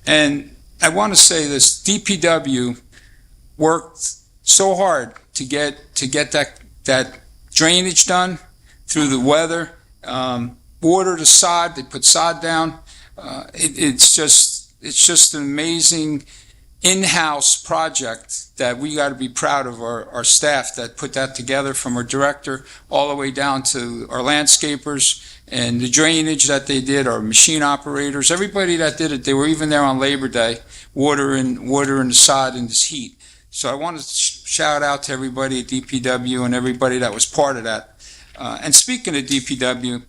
And I want to say this: DPW worked so hard to get that drainage done through the weather. Water to sod, they put sod down. It's just an amazing in-house project that we got to be proud of our staff that put that together, from our director all the way down to our landscapers, and the drainage that they did, our machine operators, everybody that did it. They were even there on Labor Day, watering the sod in this heat. So I want to shout out to everybody at DPW and everybody that was part of that. And speaking of DPW,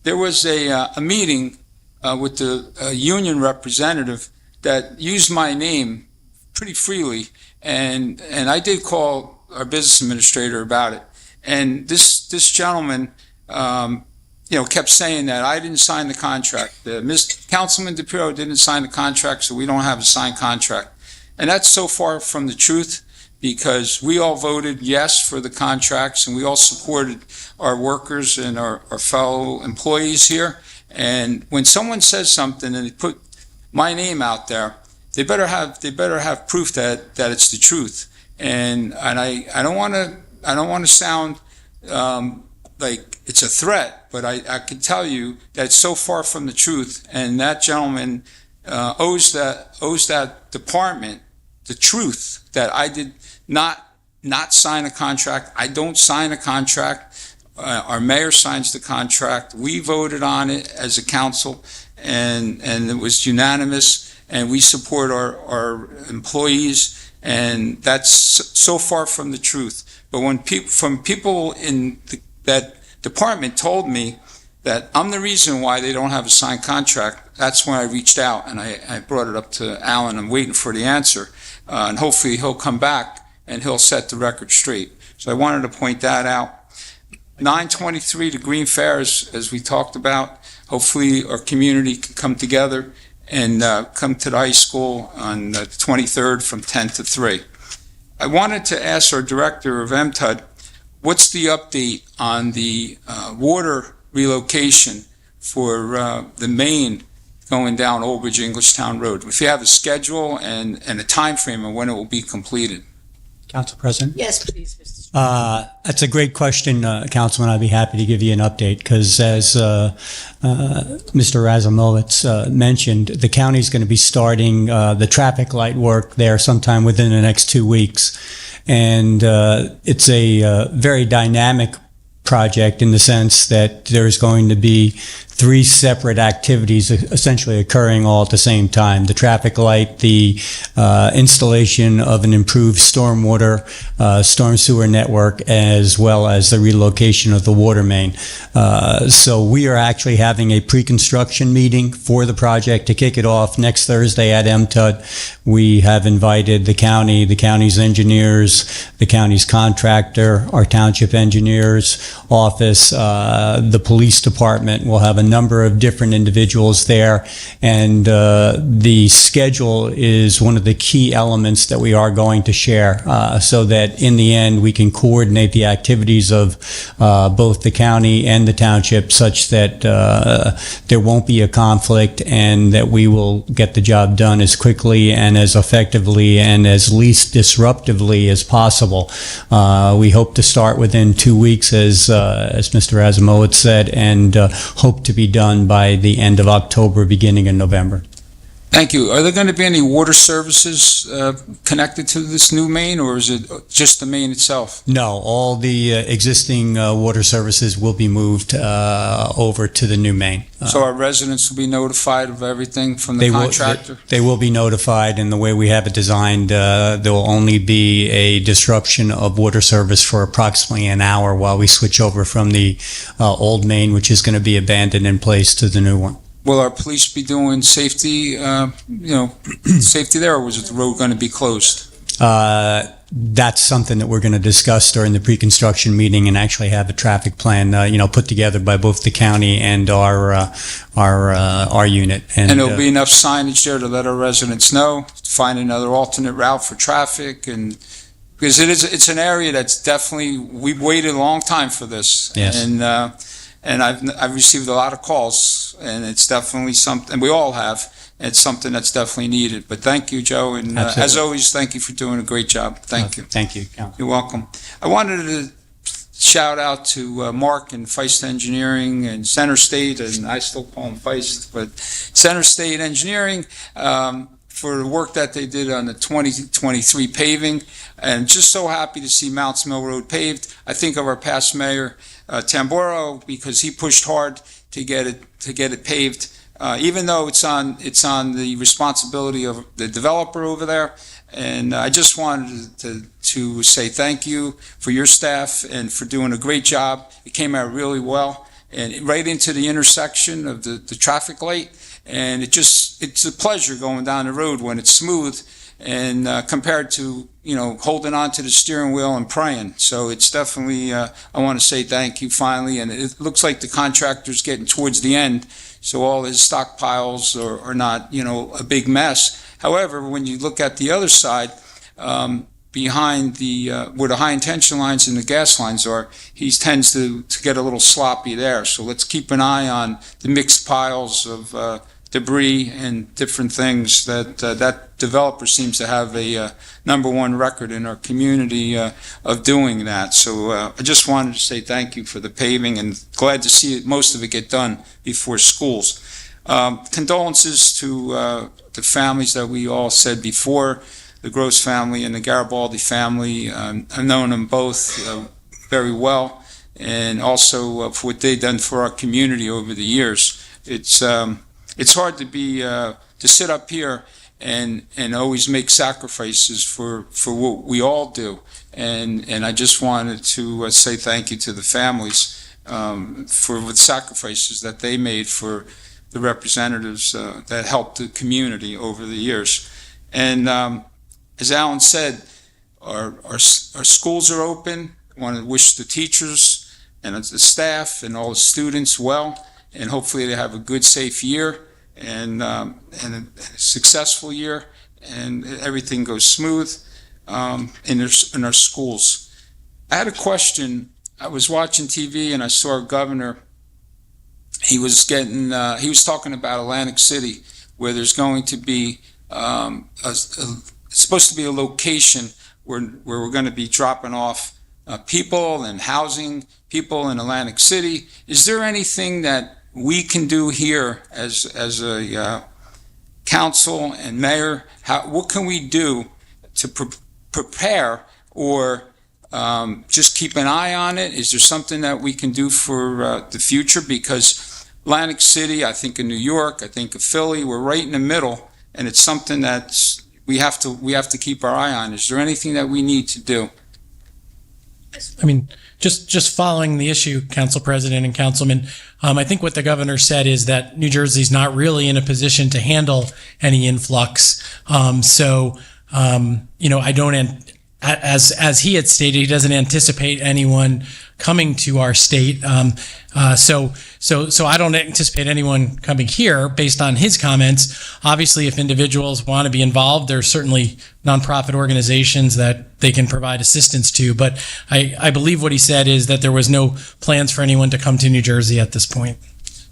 there was a meeting with the union representative that used my name pretty freely, and I did call our business administrator about it. And this gentleman, kept saying that I didn't sign the contract. Councilman DePiro didn't sign the contract, so we don't have a signed contract. And that's so far from the truth, because we all voted yes for the contracts, and we all supported our workers and our fellow employees here. And when someone says something and they put my name out there, they better have proof that it's the truth. And I don't want to sound like it's a threat, but I can tell you that it's so far from the truth. And that gentleman owes that department the truth that I did not sign a contract. I don't sign a contract. Our mayor signs the contract. We voted on it as a council, and it was unanimous, and we support our employees, and that's so far from the truth. But when people in that department told me that I'm the reason why they don't have a signed contract, that's when I reached out and I brought it up to Alan. I'm waiting for the answer, and hopefully he'll come back and he'll set the record straight. So I wanted to point that out. 923, the Green Fair, as we talked about. Hopefully our community can come together and come to the high school on the 23rd from 10 to 3. I wanted to ask our director of MTUD, what's the update on the water relocation for the main going down Old Bridge Englishtown Road? If you have a schedule and a time frame of when it will be completed. Council President? Yes, please, Mr. That's a great question, Councilman. I'd be happy to give you an update because as Mr. Razumowitz mentioned, the county's going to be starting the traffic light work there sometime within the next 2 weeks. And it's a very dynamic project in the sense that there's going to be 3 separate activities essentially occurring all at the same time. The traffic light, the installation of an improved storm sewer network, as well as the relocation of the water main. So we are actually having a pre-construction meeting for the project to kick it off next Thursday at MTUD. We have invited the county's engineers, the county's contractor, our township engineers office, the police department. We'll have a number of different individuals there, and the schedule is one of the key elements that we are going to share so that in the end we can coordinate the activities of both the county and the township such that there won't be a conflict and that we will get the job done as quickly and as effectively and as least disruptively as possible. We hope to start within 2 weeks as Mr. Razumowitz said, and hope to be done by the end of October, beginning in November. Thank you. Are there going to be any water services connected to this new main, or is it just the main itself? No, all the existing water services will be moved over to the new main. So our residents will be notified of everything from the contractor? They will be notified, and the way we have it designed, there will only be a disruption of water service for approximately an hour while we switch over from the old main, which is going to be abandoned, in place to the new one. Will our police be doing safety, safety there, or was the road going to be closed? That's something that we're going to discuss during the pre-construction meeting and actually have a traffic plan, put together by both the county and our unit. And there'll be enough signage there to let our residents know, find another alternate route for traffic, and because it's an area that's definitely, we've waited a long time for this. Yes. And I've received a lot of calls, and it's definitely something we all have. It's something that's definitely needed. But thank you, Joe, and as always, thank you for doing a great job. Thank you. Thank you, Council. You're welcome. I wanted to shout out to Mark and Feist Engineering and Center State, and I still call them Feist, but Center State Engineering for the work that they did on the 2023 paving, and just so happy to see Mounts Mill Road paved. I think of our past mayor, Tamboro, because he pushed hard to get it paved, even though it's on the responsibility of the developer over there. And I just wanted to say thank you for your staff and for doing a great job. It came out really well, and right into the intersection of the traffic light. And it's a pleasure going down the road when it's smooth, and compared to holding on to the steering wheel and praying. So it's definitely I want to say thank you finally, and it looks like the contractor's getting towards the end, so all his stockpiles are not a big mess. However, when you look at the other side, behind where the high intention lines and the gas lines are, he tends to get a little sloppy there. So let's keep an eye on the mixed piles of debris and different things that developer seems to have a #1 record in our community of doing that. So I just wanted to say thank you for the paving, and glad to see most of it get done before schools. Condolences to the families that we all said before, the Gross family and the Garibaldi family. I've known them both very well, and also for what they've done for our community over the years. It's hard to sit up here and always make sacrifices for what we all do. And I just wanted to say thank you to the families for the sacrifices that they made for the representatives that helped the community over the years. And as Alan said, our schools are open. I want to wish the teachers and the staff and all the students well, and hopefully they have a good, safe year and a successful year, and everything goes smooth in our schools. I had a question. I was watching TV and I saw our governor. He was talking about Atlantic City, where there's going to be it's supposed to be a location where we're going to be dropping off people and housing people in Atlantic City. Is there anything that we can do here as a council and mayor? What can we do to prepare, or just keep an eye on it? Is there something that we can do for the future? Because Atlantic City, I think of New York, I think of Philly, we're right in the middle, and it's something that we have to keep our eye on. Is there anything that we need to do? I mean, just following the issue, Council President and Councilman, I think what the governor said is that New Jersey's not really in a position to handle any influx. I don't, as he had stated, he doesn't anticipate anyone coming to our state. So I don't anticipate anyone coming here based on his comments. Obviously, if individuals want to be involved, there's certainly nonprofit organizations that they can provide assistance to. But I believe what he said is that there was no plans for anyone to come to New Jersey at this point.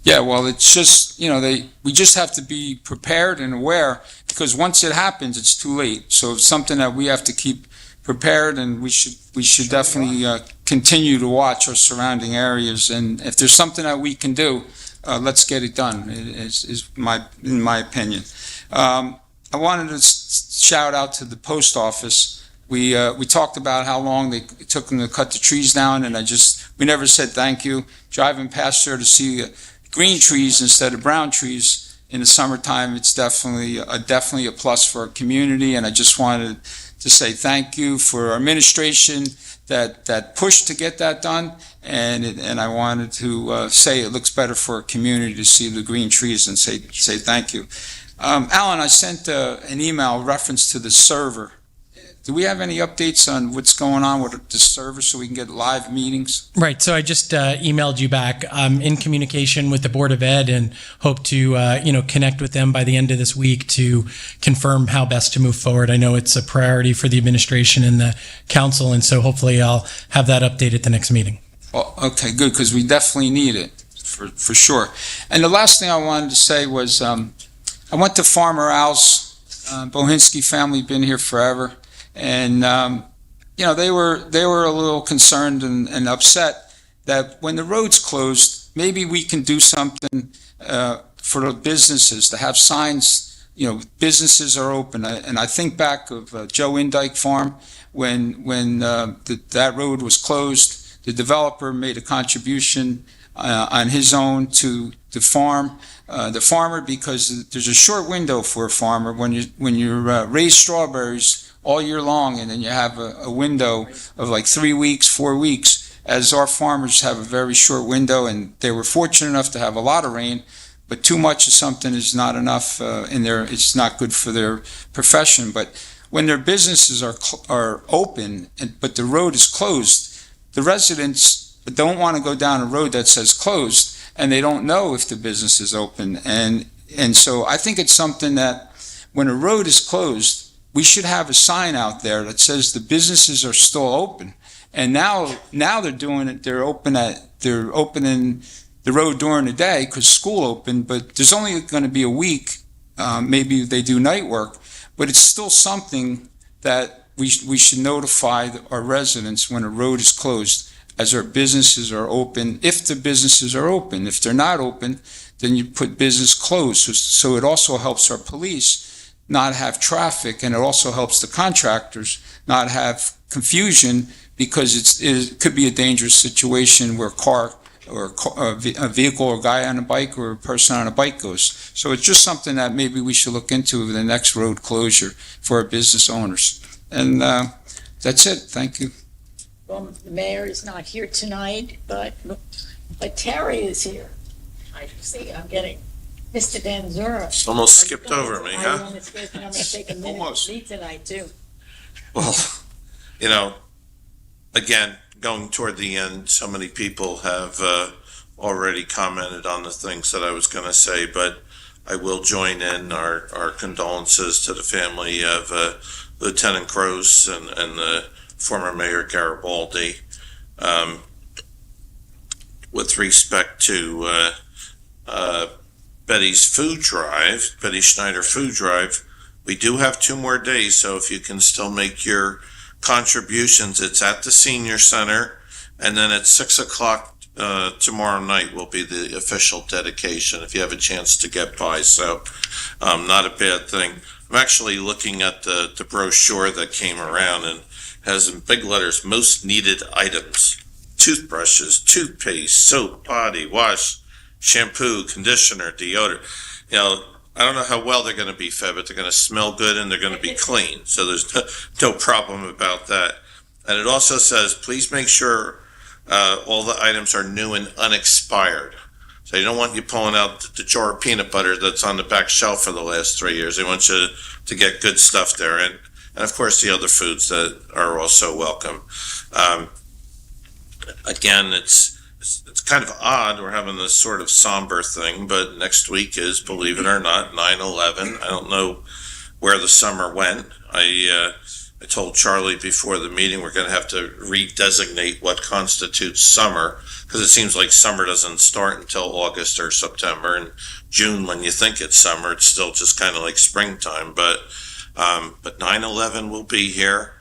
Yeah, well, it's just, we just have to be prepared and aware, because once it happens, it's too late. So it's something that we have to keep prepared, and we should definitely continue to watch our surrounding areas. And if there's something that we can do, let's get it done, in my opinion. I wanted to shout out to the post office. We talked about how long it took them to cut the trees down, and we never said thank you. Driving past there to see green trees instead of brown trees in the summertime, it's definitely a plus for our community. And I just wanted to say thank you for our administration that pushed to get that done, and I wanted to say it looks better for our community to see the green trees, and say thank you. Alan, I sent an email reference to the server. Do we have any updates on what's going on with the server so we can get live meetings? Right. So I just emailed you back. I'm in communication with the Board of Ed and hope to, connect with them by the end of this week to confirm how best to move forward. I know it's a priority for the administration and the council, and so hopefully I'll have that update at the next meeting. Well, okay, good, because we definitely need it for sure. And the last thing I wanted to say was I went to Farmer Al's. Bohinski family, been here forever. And, they were a little concerned and upset that when the road's closed, maybe we can do something for the businesses, to have signs, businesses are open. And I think back of Joe Indike Farm, when that road was closed, the developer made a contribution on his own to the farmer, because there's a short window for a farmer when you raise strawberries all year long, and then you have a window of like 3 weeks, 4 weeks, as our farmers have a very short window, and they were fortunate enough to have a lot of rain, but too much of something is not enough it's not good for their profession. But when their businesses are open, but the road is closed, the residents don't want to go down a road that says closed, and they don't know if the business is open. And so I think it's something that when a road is closed, we should have a sign out there that says the businesses are still open. And now they're doing it. They're opening the road during the day because school opened, but there's only going to be a week. Maybe they do night work, but it's still something that we should notify our residents when a road is closed, as our businesses are open. If the businesses are open, if they're not open, then you put business closed. So it also helps our police not have traffic, and it also helps the contractors not have confusion, because it could be a dangerous situation where a vehicle or a guy on a bike or a person on a bike goes. So it's just something that maybe we should look into with the next road closure for our business owners. And that's it. Thank you. Well, the mayor is not here tonight, but Terry is here. I see, I'm getting Mr. Danzura. Almost skipped over me, huh? I'm going to take a minute to meet tonight, too. Well, you know, again, going toward the end, so many people have already commented on the things that I was going to say, but I will join in our condolences to the family of Lieutenant Gross and the former Mayor Garibaldi. With respect to Betty Schneider Food Drive, we do have 2 more days, so if you can still make your contributions, it's at the Senior Center, and then at 6 o'clock tomorrow night will be the official dedication, if you have a chance to get by, so not a bad thing. I'm actually looking at the brochure that came around, and has in big letters, most needed items: toothbrushes, toothpaste, soap, body wash, shampoo, conditioner, deodorant. You know, I don't know how well they're going to be fed, but they're going to smell good and they're going to be clean. So there's no problem about that. And it also says, please make sure all the items are new and unexpired. So they don't want you pulling out the jar of peanut butter that's on the back shelf for the last 3 years. They want you to get good stuff there. And of course, the other foods that are also welcome. Again, it's kind of odd. We're having this sort of somber thing, but next week is, believe it or not, 9/11. I don't know where the summer went. I told Charlie before the meeting we're going to have to redesignate what constitutes summer, because it seems like summer doesn't start until August or September, and June, when you think it's summer, it's still just kind of like springtime. But 9/11 will be here.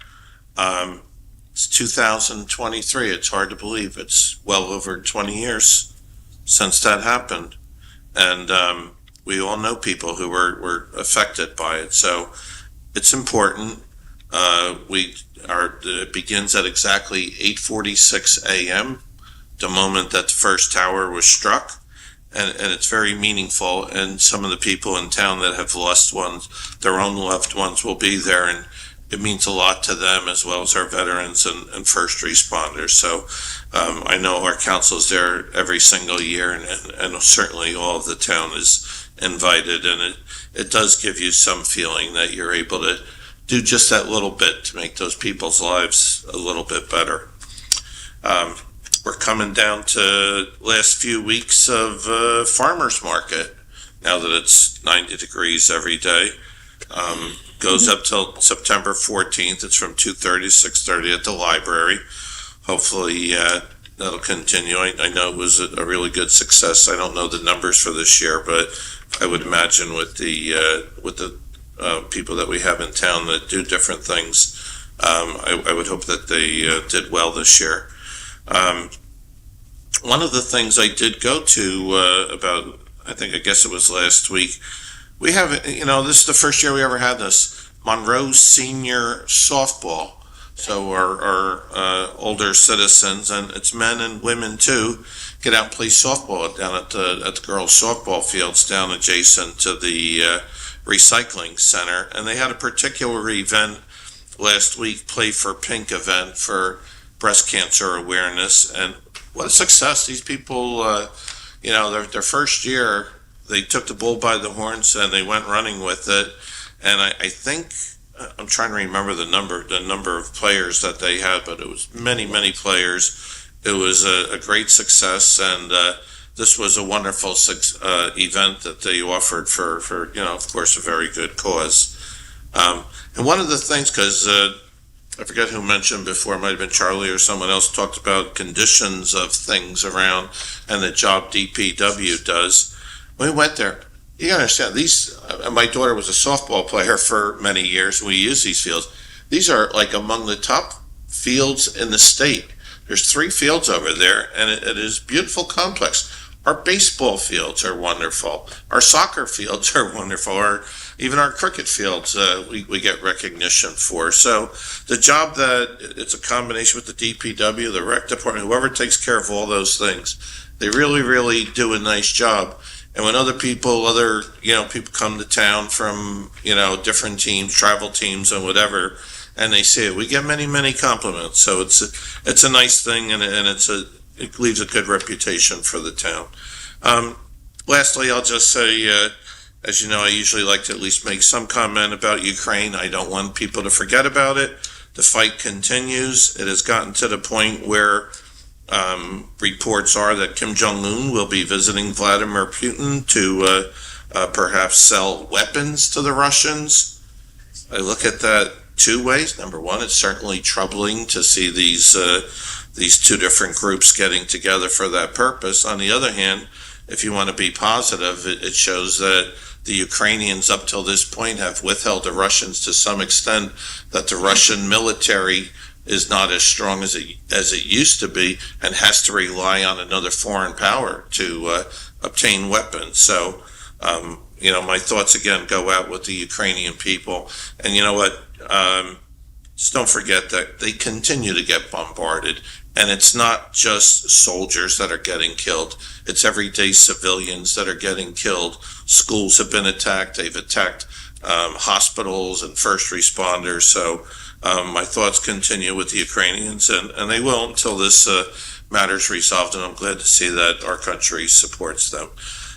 It's 2023. It's hard to believe. It's well over 20 years since that happened. And we all know people who were affected by it. So it's important. It begins at exactly 8:46 a.m., the moment that the first tower was struck. And it's very meaningful. And some of the people in town that have lost their own loved ones will be there. And it means a lot to them, as well as our veterans and first responders. So I know our council is there every single year, and certainly all of the town is invited. And it does give you some feeling that you're able to do just that little bit to make those people's lives a little bit better. We're coming down to last few weeks of farmers market, now that it's 90 degrees every day. Goes up till September 14th. It's from 2:30 to 6:30 at the library. Hopefully that'll continue. I know it was a really good success. I don't know the numbers for this year, but I would imagine with the people that we have in town that do different things, I would hope that they did well this year. One of the things I did go to I guess it was last week, we have, this is the first year we ever had this, Monroe Senior Softball. So our older citizens, and it's men and women too, get out and play softball down at the girls' softball fields down adjacent to the recycling center. And they had a particular event last week, Play for Pink event for breast cancer awareness. And what a success. These people, their first year, they took the bull by the horns and they went running with it. And I think, I'm trying to remember the number of players that they had, but it was many, many players. It was a great success, and this was a wonderful event that they offered for of course, a very good cause. And one of the things, because I forget who mentioned before, it might have been Charlie or someone else, talked about conditions of things around and the job DPW does. When we went there, you gotta understand, my daughter was a softball player for many years. We use these fields. These are like among the top fields in the state. There's 3 fields over there, and it is a beautiful complex. Our baseball fields are wonderful. Our soccer fields are wonderful. even our cricket fields, we get recognition for. So the job that it's a combination with the DPW, the rec department, whoever takes care of all those things, they really, really do a nice job. And when other people come to town from, different teams, travel teams and whatever, and they see it, we get many, many compliments. So it's a nice thing, and it leaves a good reputation for the town. Lastly, I'll just say, as you know, I usually like to at least make some comment about Ukraine. I don't want people to forget about it. The fight continues. It has gotten to the point where reports are that Kim Jong-un will be visiting Vladimir Putin to perhaps sell weapons to the Russians. I look at that two ways. Number one, it's certainly troubling to see these two different groups getting together for that purpose. On the other hand, if you want to be positive, it shows that the Ukrainians up till this point have withheld the Russians to some extent, that the Russian military is not as strong as it used to be and has to rely on another foreign power to obtain weapons. So, my thoughts again go out with the Ukrainian people. And you know what? Just don't forget that they continue to get bombarded. And it's not just soldiers that are getting killed. It's everyday civilians that are getting killed. Schools have been attacked. They've attacked hospitals and first responders. So my thoughts continue with the Ukrainians, and they will until this matter's resolved. And I'm glad to see that our country supports them.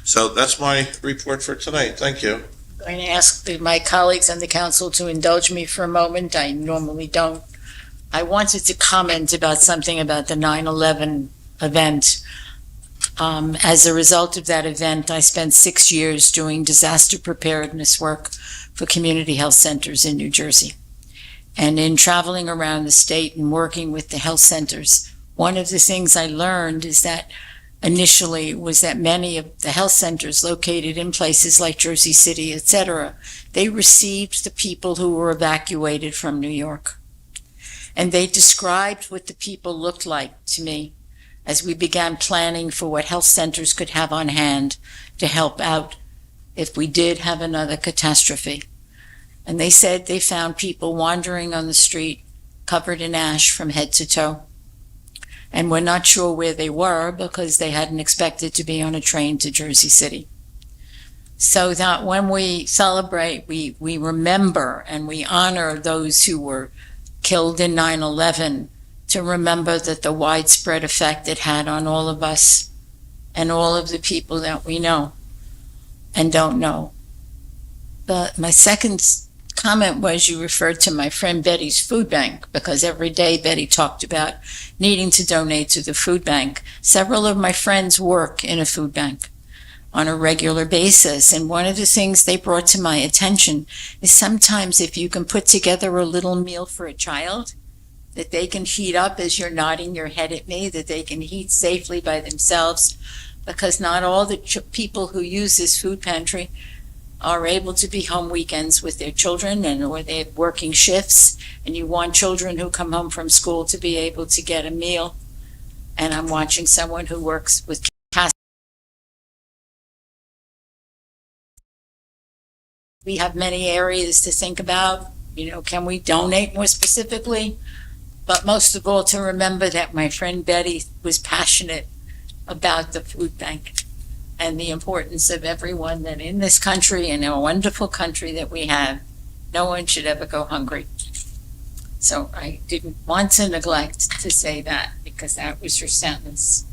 So that's my report for tonight. Thank you. I'm going to ask my colleagues on the council to indulge me for a moment. I normally don't. I wanted to comment about something about the 9/11 event. As a result of that event, I spent 6 years doing disaster preparedness work for community health centers in New Jersey. And in traveling around the state and working with the health centers, one of the things I learned is that initially was that many of the health centers located in places like Jersey City, etc., they received the people who were evacuated from New York. And they described what the people looked like to me as we began planning for what health centers could have on hand to help out if we did have another catastrophe. And they said they found people wandering on the street covered in ash from head to toe. And we're not sure where they were because they hadn't expected to be on a train to Jersey City. So that when we celebrate, we remember and we honor those who were killed in 9/11, to remember that the widespread effect it had on all of us and all of the people that we know and don't know. But my second comment was you referred to my friend Betty's food bank, because every day Betty talked about needing to donate to the food bank. Several of my friends work in a food bank on a regular basis, and one of the things they brought to my attention is sometimes if you can put together a little meal for a child that they can heat up, as you're nodding your head at me, that they can heat safely by themselves, because not all the people who use this food pantry are able to be home weekends with their children, or they have working shifts, and you want children who come home from school to be able to get a meal. And I'm watching someone who works with cast. We have many areas to think about. Can we donate more specifically? But most of all, to remember that my friend Betty was passionate about the food bank and the importance of everyone, that in this country, in a wonderful country that we have, no one should ever go hungry. So I didn't want to neglect to say that, because that was your sentence.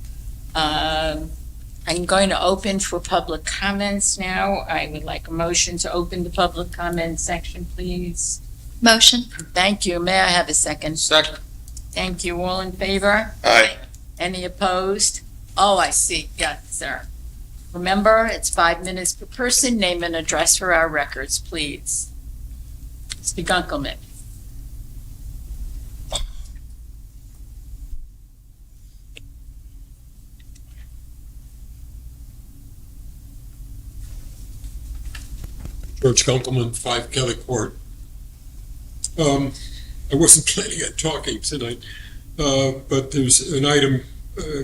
I'm going to open for public comments now. I would like a motion to open the public comment section, please. Motion. Thank you. May I have a second? Second. Thank you. All in favor? Aye. Any opposed? Oh, I see. Yes, sir. Remember, it's 5 minutes per person. Name and address for our records, please. Mr. Gunkelman. George Gunkelman, 5 Kelly Court. I wasn't planning on talking tonight, but there's an item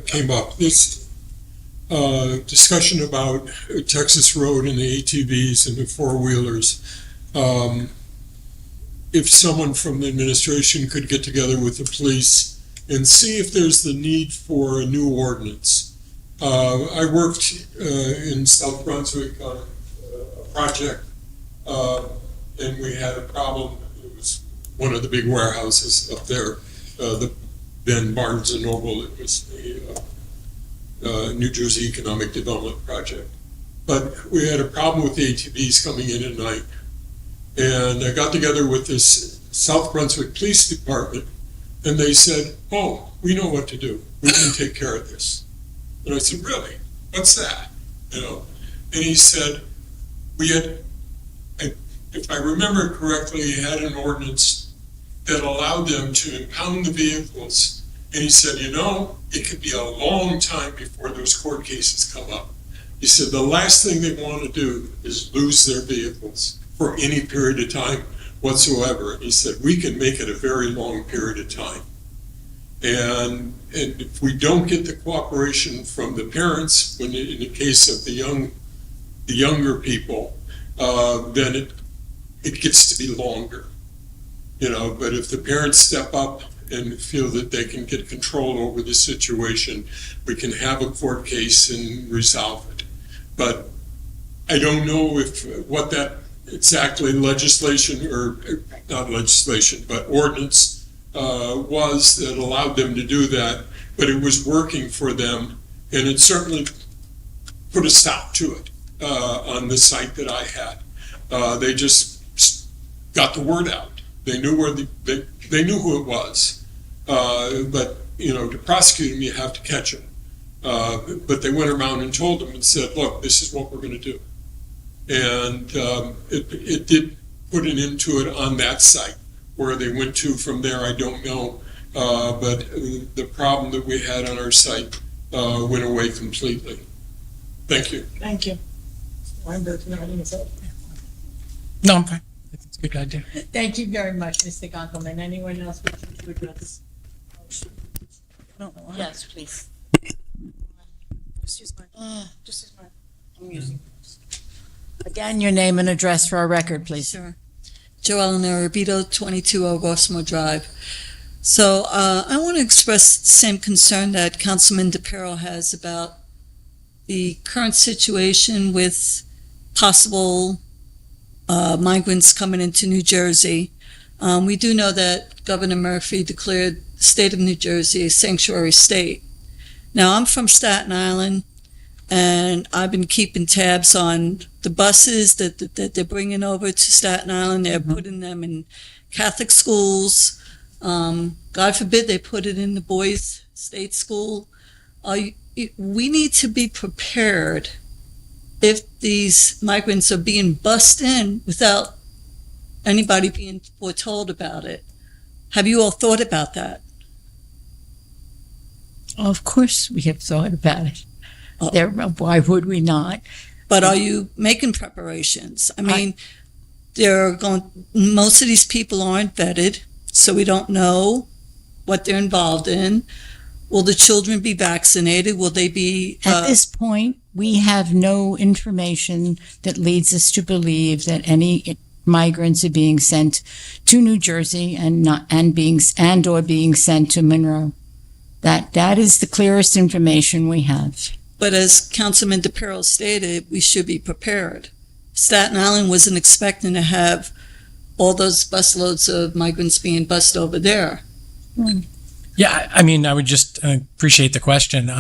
came up. This discussion about Texas Road and the ATVs and the four-wheelers. If someone from the administration could get together with the police and see if there's the need for a new ordinance. I worked in South Brunswick on a project, and we had a problem. It was one of the big warehouses up there, the then Barnes and Noble. It was a New Jersey Economic Development Project. But we had a problem with the ATVs coming in at night. And I got together with this South Brunswick Police Department, and they said, "Oh, we know what to do. We can take care of this." And I said, "Really? What's that?" You know, and he said, if I remember correctly, he had an ordinance that allowed them to impound the vehicles. And he said, it could be a long time before those court cases come up. He said, the last thing they want to do is lose their vehicles for any period of time whatsoever. And he said, we can make it a very long period of time. And if we don't get the cooperation from the parents, when in the case of the younger people, then it gets to be longer. But if the parents step up and feel that they can get control over the situation, we can have a court case and resolve it. But I don't know what that exactly legislation, or not legislation, but ordinance was that allowed them to do that, but it was working for them, and it certainly put a stop to it on the site that I had. They just got the word out. They knew they knew who it was, but to prosecute them, you have to catch them. But they went around and told them and said, "Look, this is what we're going to do." And it did put an end to it on that site. Where they went to from there, I don't know. But the problem that we had on our site went away completely. Thank you. Thank you. No, I'm fine. I think it's a good idea. Thank you very much, Mr. Gonkelman. Anyone else wishing to address? Yes, please. Just use mine. Just use mine. I'm using yours. Again, your name and address for our record, please. Sure. Joellen Arabito, 22 Rossmore Drive. So I want to express the same concern that Councilman DePiero has about the current situation with possible migrants coming into New Jersey. We do know that Governor Murphy declared the state of New Jersey a sanctuary state. Now, I'm from Staten Island, and I've been keeping tabs on the buses that they're bringing over to Staten Island. They're putting them in Catholic schools. God forbid they put it in the boys' state school. We need to be prepared if these migrants are being bussed in without anybody being foretold about it. Have you all thought about that? Of course we have thought about it. Why would we not? But are you making preparations? I mean, most of these people aren't vetted, so we don't know what they're involved in. Will the children be vaccinated? Will they be... At this point, we have no information that leads us to believe that any migrants are being sent to New Jersey or being sent to Monroe. That is the clearest information we have. But as Councilman DePiero stated, we should be prepared. Staten Island wasn't expecting to have all those busloads of migrants being bussed over there. Yeah, I mean, I would just appreciate the question.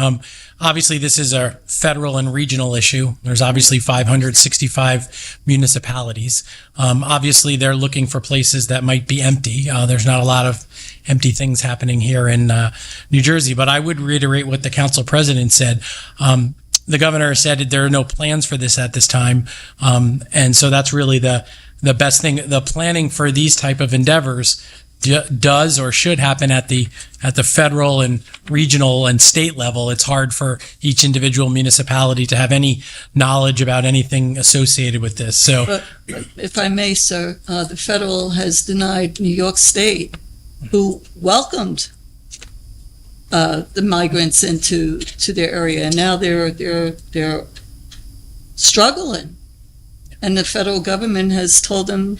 Obviously, this is a federal and regional issue. There's obviously 565 municipalities. Obviously, they're looking for places that might be empty. There's not a lot of empty things happening here in New Jersey. But I would reiterate what the council president said. The governor said there are no plans for this at this time. And so that's really the best thing. The planning for these type of endeavors does or should happen at the federal and regional and state level. It's hard for each individual municipality to have any knowledge about anything associated with this. So, but if I may, sir, the federal has denied New York State, who welcomed the migrants into their area, and now they're struggling, and the federal government has told them.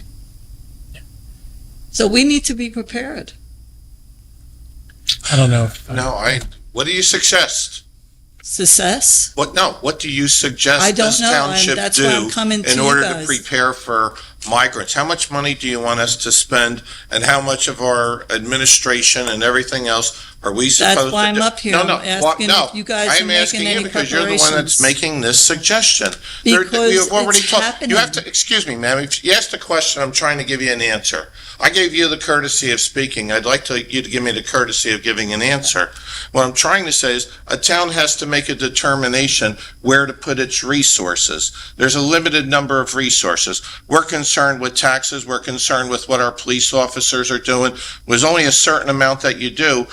So we need to be prepared. I don't know. What do you suggest? Success? What do you suggest I don't this know. township That's why I'm do coming to in you order to guys. prepare for migrants? How much money do you want us to spend, and how much of our administration and everything else are we supposed to do? That's why I'm up here. No, I'm asking if you guys are I'm asking making you any because you're the one that's preparations. making this suggestion. Because You've already it's talked. happening. You have to, excuse me, ma'am, if you asked a question, I'm trying to give you an answer. I gave you the courtesy of speaking. I'd like you to give me the courtesy of giving an answer. What I'm trying to say is a town has to make a determination where to put its resources. There's a limited number of resources. We're concerned with taxes. We're concerned with what our police officers are doing. There's only a certain amount that you do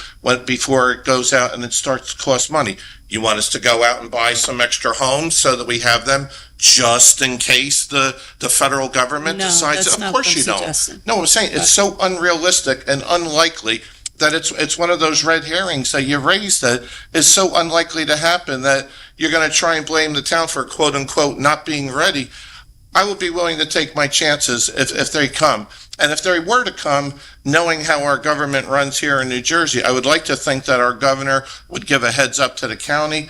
before it goes out and it starts to cost money. You want us to go out and buy some extra homes so that we have them just in case the federal government No, decides? that's Of not course what you I'm don't. suggesting. No, I'm saying it's so unrealistic and unlikely that it's one of those red herrings that you raised that is so unlikely to happen that you're going to try and blame the town for quote unquote not being ready. I would be willing to take my chances if they come. And if they were to come, knowing how our government runs here in New Jersey, I would like to think that our governor would give a heads up to the county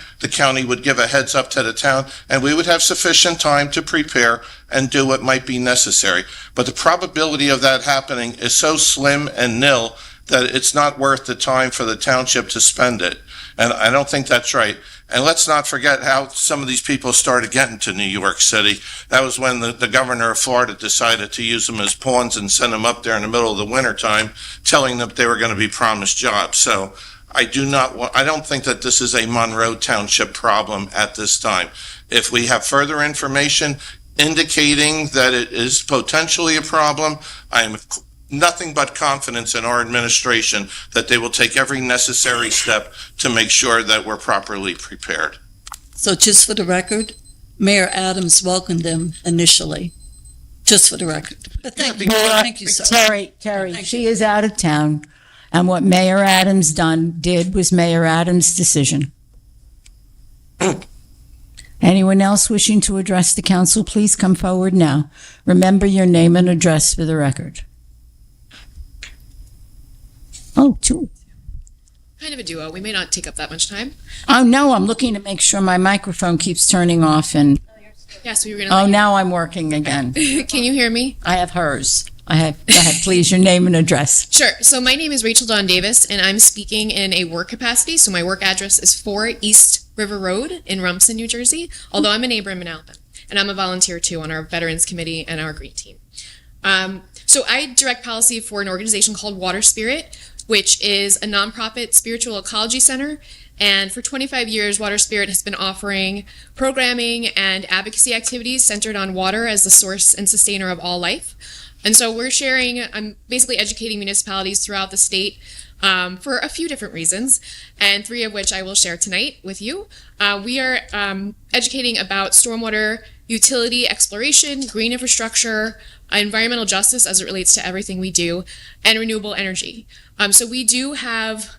would give a heads up to the town, and we would have sufficient time to prepare and do what might be necessary. But the probability of that happening is so slim and nil that it's not worth the time for the township to spend it. And I don't think that's right. And let's not forget how some of these people started getting to New York City. That was when the governor of Florida decided to use them as pawns and send them up there in the middle of the wintertime, telling them they were going to be promised jobs. So I don't think that this is a Monroe Township problem at this time. If we have further information indicating that it is potentially a problem, I am nothing but confidence in our administration that they will take every necessary step to make sure that we're properly prepared. So just for the record, Mayor Adams welcomed them initially, just for the record. But thank you, thank you, sir. Terry, Thank she is out of town, and what Mayor Adams did was Mayor Adams' decision. Anyone else wishing to address the council, please come forward now. Remember your name and address for the record. Oh, two. Kind of a duo. We may not take up that much time. Oh, no, I'm looking to make sure my microphone keeps turning off and, Yes, we were going to. oh, now I'm working again. Can you hear me? I have hers. Go ahead, please, your name and address. Sure. So my name is Rachel Dawn Davis, and I'm speaking in a work capacity. So my work address is 4 East River Road in Rumson, New Jersey, although I'm a neighbor in Manalapan. And I'm a volunteer, too, on our Veterans Committee and our Green Team. So I direct policy for an organization called Water Spirit, which is a nonprofit spiritual ecology center. And for 25 years, Water Spirit has been offering programming and advocacy activities centered on water as the source and sustainer of all life. And so I'm basically educating municipalities throughout the state for a few different reasons, and 3 of which I will share tonight with you. We are educating about stormwater utility exploration, green infrastructure, environmental justice as it relates to everything we do, and renewable energy. So we do have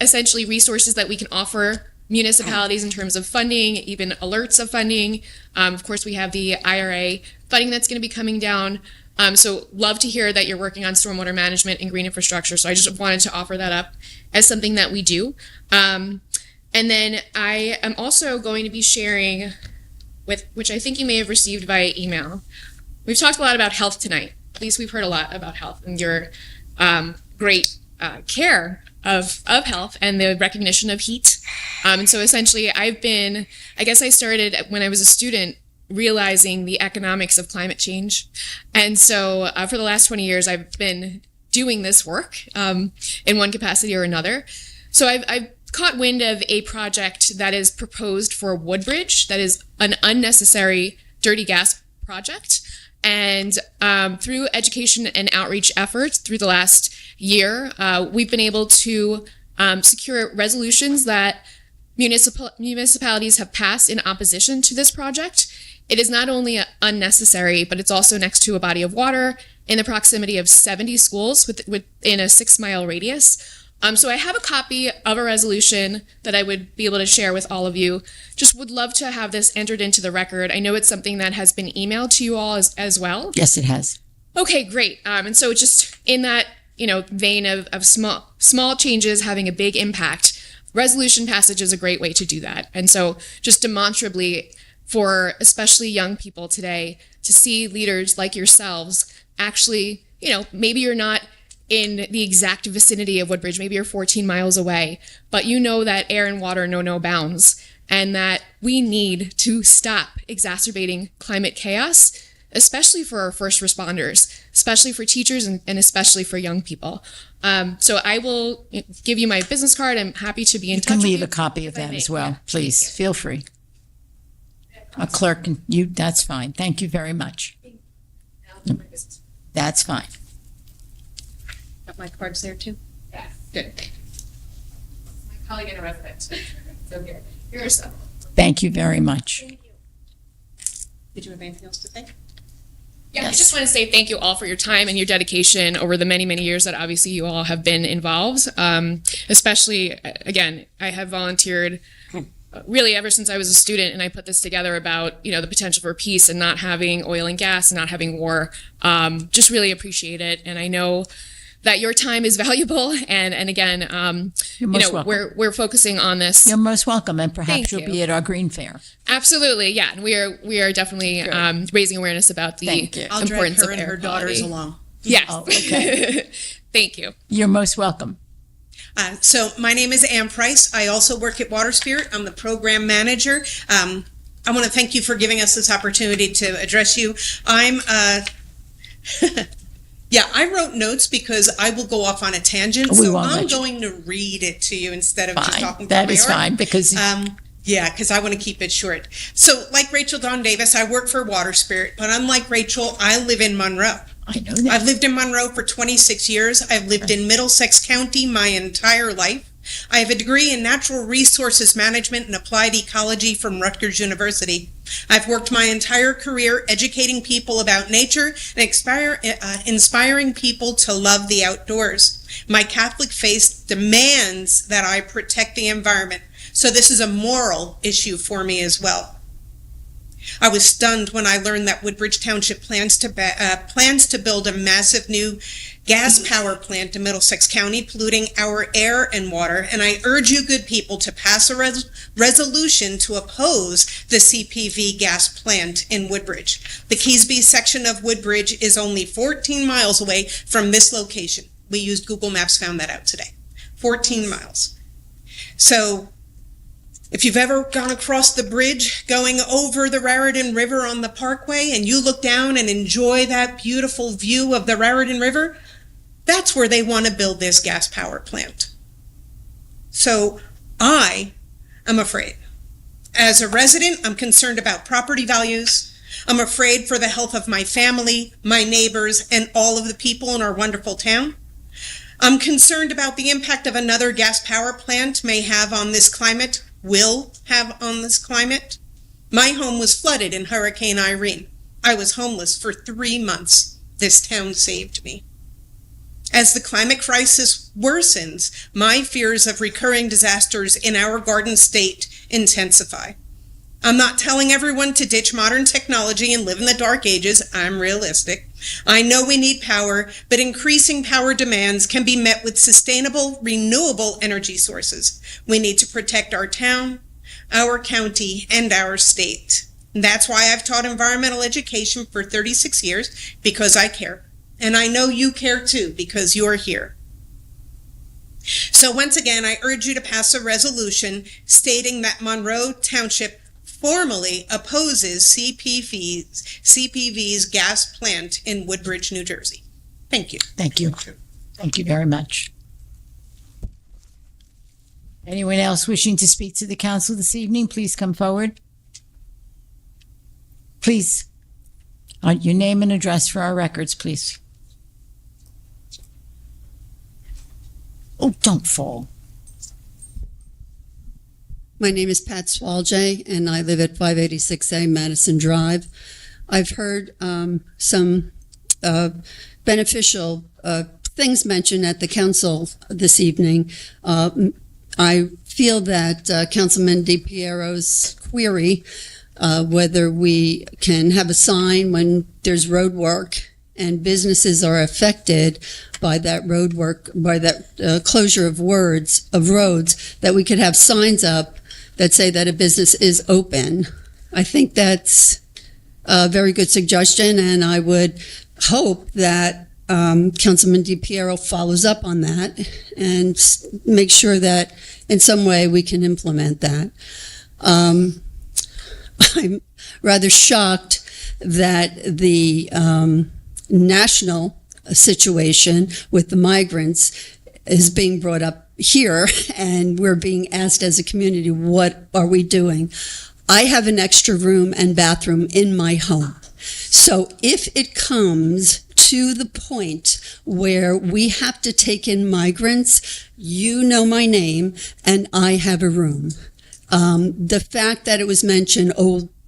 essentially resources that we can offer municipalities in terms of funding, even alerts of funding. Of course, we have the IRA funding that's going to be coming down. So love to hear that you're working on stormwater management and green infrastructure. So I just wanted to offer that up as something that we do. And then I am also going to be sharing which I think you may have received via email. We've talked a lot about health tonight. At least we've heard a lot about health and your great care of health and the recognition of heat. And so essentially I started when I was a student realizing the economics of climate change. And so for the last 20 years, I've been doing this work in one capacity or another. So I've caught wind of a project that is proposed for Woodbridge that is an unnecessary dirty gas project. And through education and outreach efforts through the last year, we've been able to secure resolutions that municipalities have passed in opposition to this project. It is not only unnecessary, but it's also next to a body of water in the proximity of 70 schools within a 6-mile radius. So I have a copy of a resolution that I would be able to share with all of you. Just would love to have this entered into the record. I know it's something that has been emailed to you all as well. Yes, it has. Okay, great. And so just in that, vein of small changes having a big impact, resolution passage is a great way to do that. And so just demonstrably for especially young people today to see leaders like yourselves actually, maybe you're not in the exact vicinity of Woodbridge, maybe you're 14 miles away, but you know that air and water know no bounds and that we need to stop exacerbating climate chaos, especially for our first responders, especially for teachers and especially for young people. So I will give you my business card. I'm happy to be in touch with you. You can leave a copy of that as well, please. Feel free. A clerk, that's fine. Thank you very much. That's fine. Got my cards there too? Yeah. Good. My colleague and a resident. So here are some. Thank you very much. Did you have anything else to say? Yeah, Yes. I just want to say thank you all for your time and your dedication over the many, many years that obviously you all have been involved. Especially, again, I have volunteered really ever since I was a student, and I put this together about, the potential for peace and not having oil and gas and not having war. Just really appreciate it. And I know that your time is valuable. And again, You're most welcome. we're focusing on this. You're most welcome, and perhaps Thank you'll you. be at our Green Fair. Absolutely, yeah. And we are definitely raising awareness about the Thank you. I'll drag importance her of and air her daughters quality. along. Yes. Oh, okay. Thank you. You're most welcome. So my name is Ann Price. I also work at Water Spirit. I'm the program manager. I want to thank you for giving us this opportunity to address you. I wrote notes because I will go off on a tangent. We So won't I'm let you. going to read it to you instead of just Fine. talking That from my is heart. fine, because Because I want to keep it short. So like Rachel Dawn Davis, I work for Water Spirit, but unlike Rachel, I live in Monroe. I know that. I've lived in Monroe for 26 years. I've lived in Middlesex County my entire life. I have a degree in natural resources management and applied ecology from Rutgers University. I've worked my entire career educating people about nature and inspiring people to love the outdoors. My Catholic faith demands that I protect the environment, so this is a moral issue for me as well. I was stunned when I learned that Woodbridge Township plans to build a massive new gas power plant in Middlesex County, polluting our air and water, and I urge you good people to pass a resolution to oppose the CPV gas plant in Woodbridge. The Keysby section of Woodbridge is only 14 miles away from this location. We used Google Maps, found that out today. 14 miles. So if you've ever gone across the bridge going over the Raritan River on the Parkway and you look down and enjoy that beautiful view of the Raritan River, that's where they want to build this gas power plant. So I am afraid. As a resident, I'm concerned about property values. I'm afraid for the health of my family, my neighbors, and all of the people in our wonderful town. I'm concerned about the impact of another gas power plant may have on this climate, will have on this climate. My home was flooded in Hurricane Irene. I was homeless for 3 months. This town saved me. As the climate crisis worsens, my fears of recurring disasters in our Garden State intensify. I'm not telling everyone to ditch modern technology and live in the dark ages. I'm realistic. I know we need power, but increasing power demands can be met with sustainable, renewable energy sources. We need to protect our town, our county, and our state. That's why I've taught environmental education for 36 years, because I care. And I know you care too, because you're here. So once again, I urge you to pass a resolution stating that Monroe Township formally opposes CPV's gas plant in Woodbridge, New Jersey. Thank you. Thank you. Thank you very much. Anyone else wishing to speak to the council this evening, please come forward. Please, your name and address for our records, please. Oh, don't fall. My name is Pat Swalje, and I live at 586A Madison Drive. I've heard some beneficial things mentioned at the council this evening. I feel that Councilman DiPiero's query, whether we can have a sign when there's road work and businesses are affected by that road work, by that closure of roads, that we could have signs up that say that a business is open. I think that's a very good suggestion, and I would hope that Councilman DiPiero follows up on that and make sure that in some way we can implement that. I'm rather shocked that the national situation with the migrants is being brought up here, and we're being asked as a community, what are we doing? I have an extra room and bathroom in my home. So if it comes to the point where we have to take in migrants, you know my name, and I have a room. The fact that it was mentioned,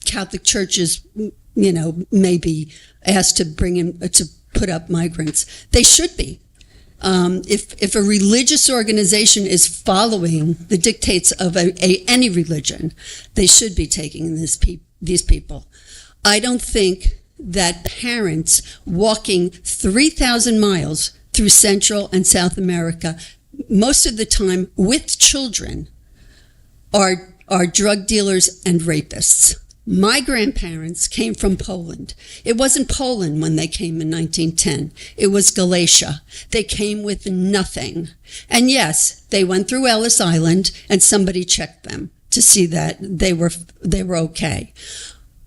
Catholic churches, may be asked to bring in, to put up migrants. They should be. If a religious organization is following the dictates of any religion, they should be taking in these people. I don't think that parents walking 3,000 miles through Central and South America, most of the time with children, are drug dealers and rapists. My grandparents came from Poland. It wasn't Poland when they came in 1910. It was Galatia. They came with nothing. And yes, they went through Ellis Island and somebody checked them to see that they were okay.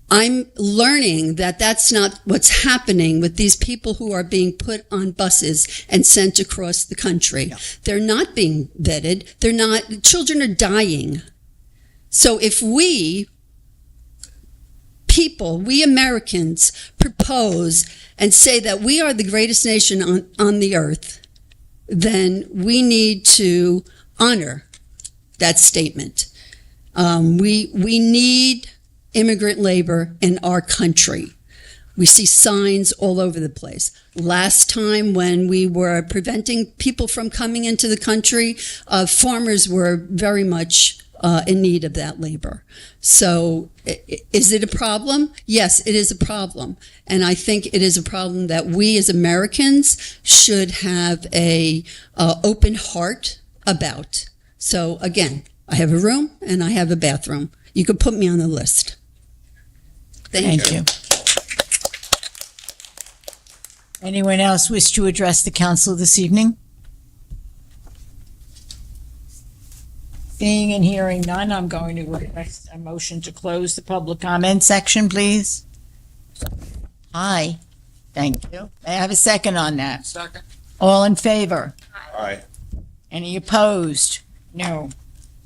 I'm learning that that's not what's happening with these people who are being put on buses and sent across the country. Yeah. They're not being vetted. Children are dying. So if we Americans propose and say that we are the greatest nation on the earth, then we need to honor that statement. We need immigrant labor in our country. We see signs all over the place. Last time when we were preventing people from coming into the country, farmers were very much in need of that labor. So is it a problem? Yes, it is a problem. And I think it is a problem that we as Americans should have a open heart about. So again, I have a room and I have a bathroom. You could put me on the list. Thank you. Anyone else wish to address the council this evening? Seeing and hearing none, I'm going to request a motion to close the public comment section, please. Aye. Thank you. May I have a second on that? Second. All in favor? Aye. Any opposed? No.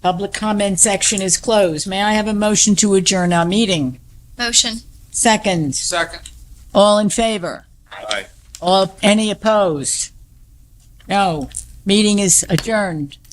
Public comment section is closed. May I have a motion to adjourn our meeting? Motion. Second. Second. All in favor? Aye. Any opposed? No. Meeting is adjourned.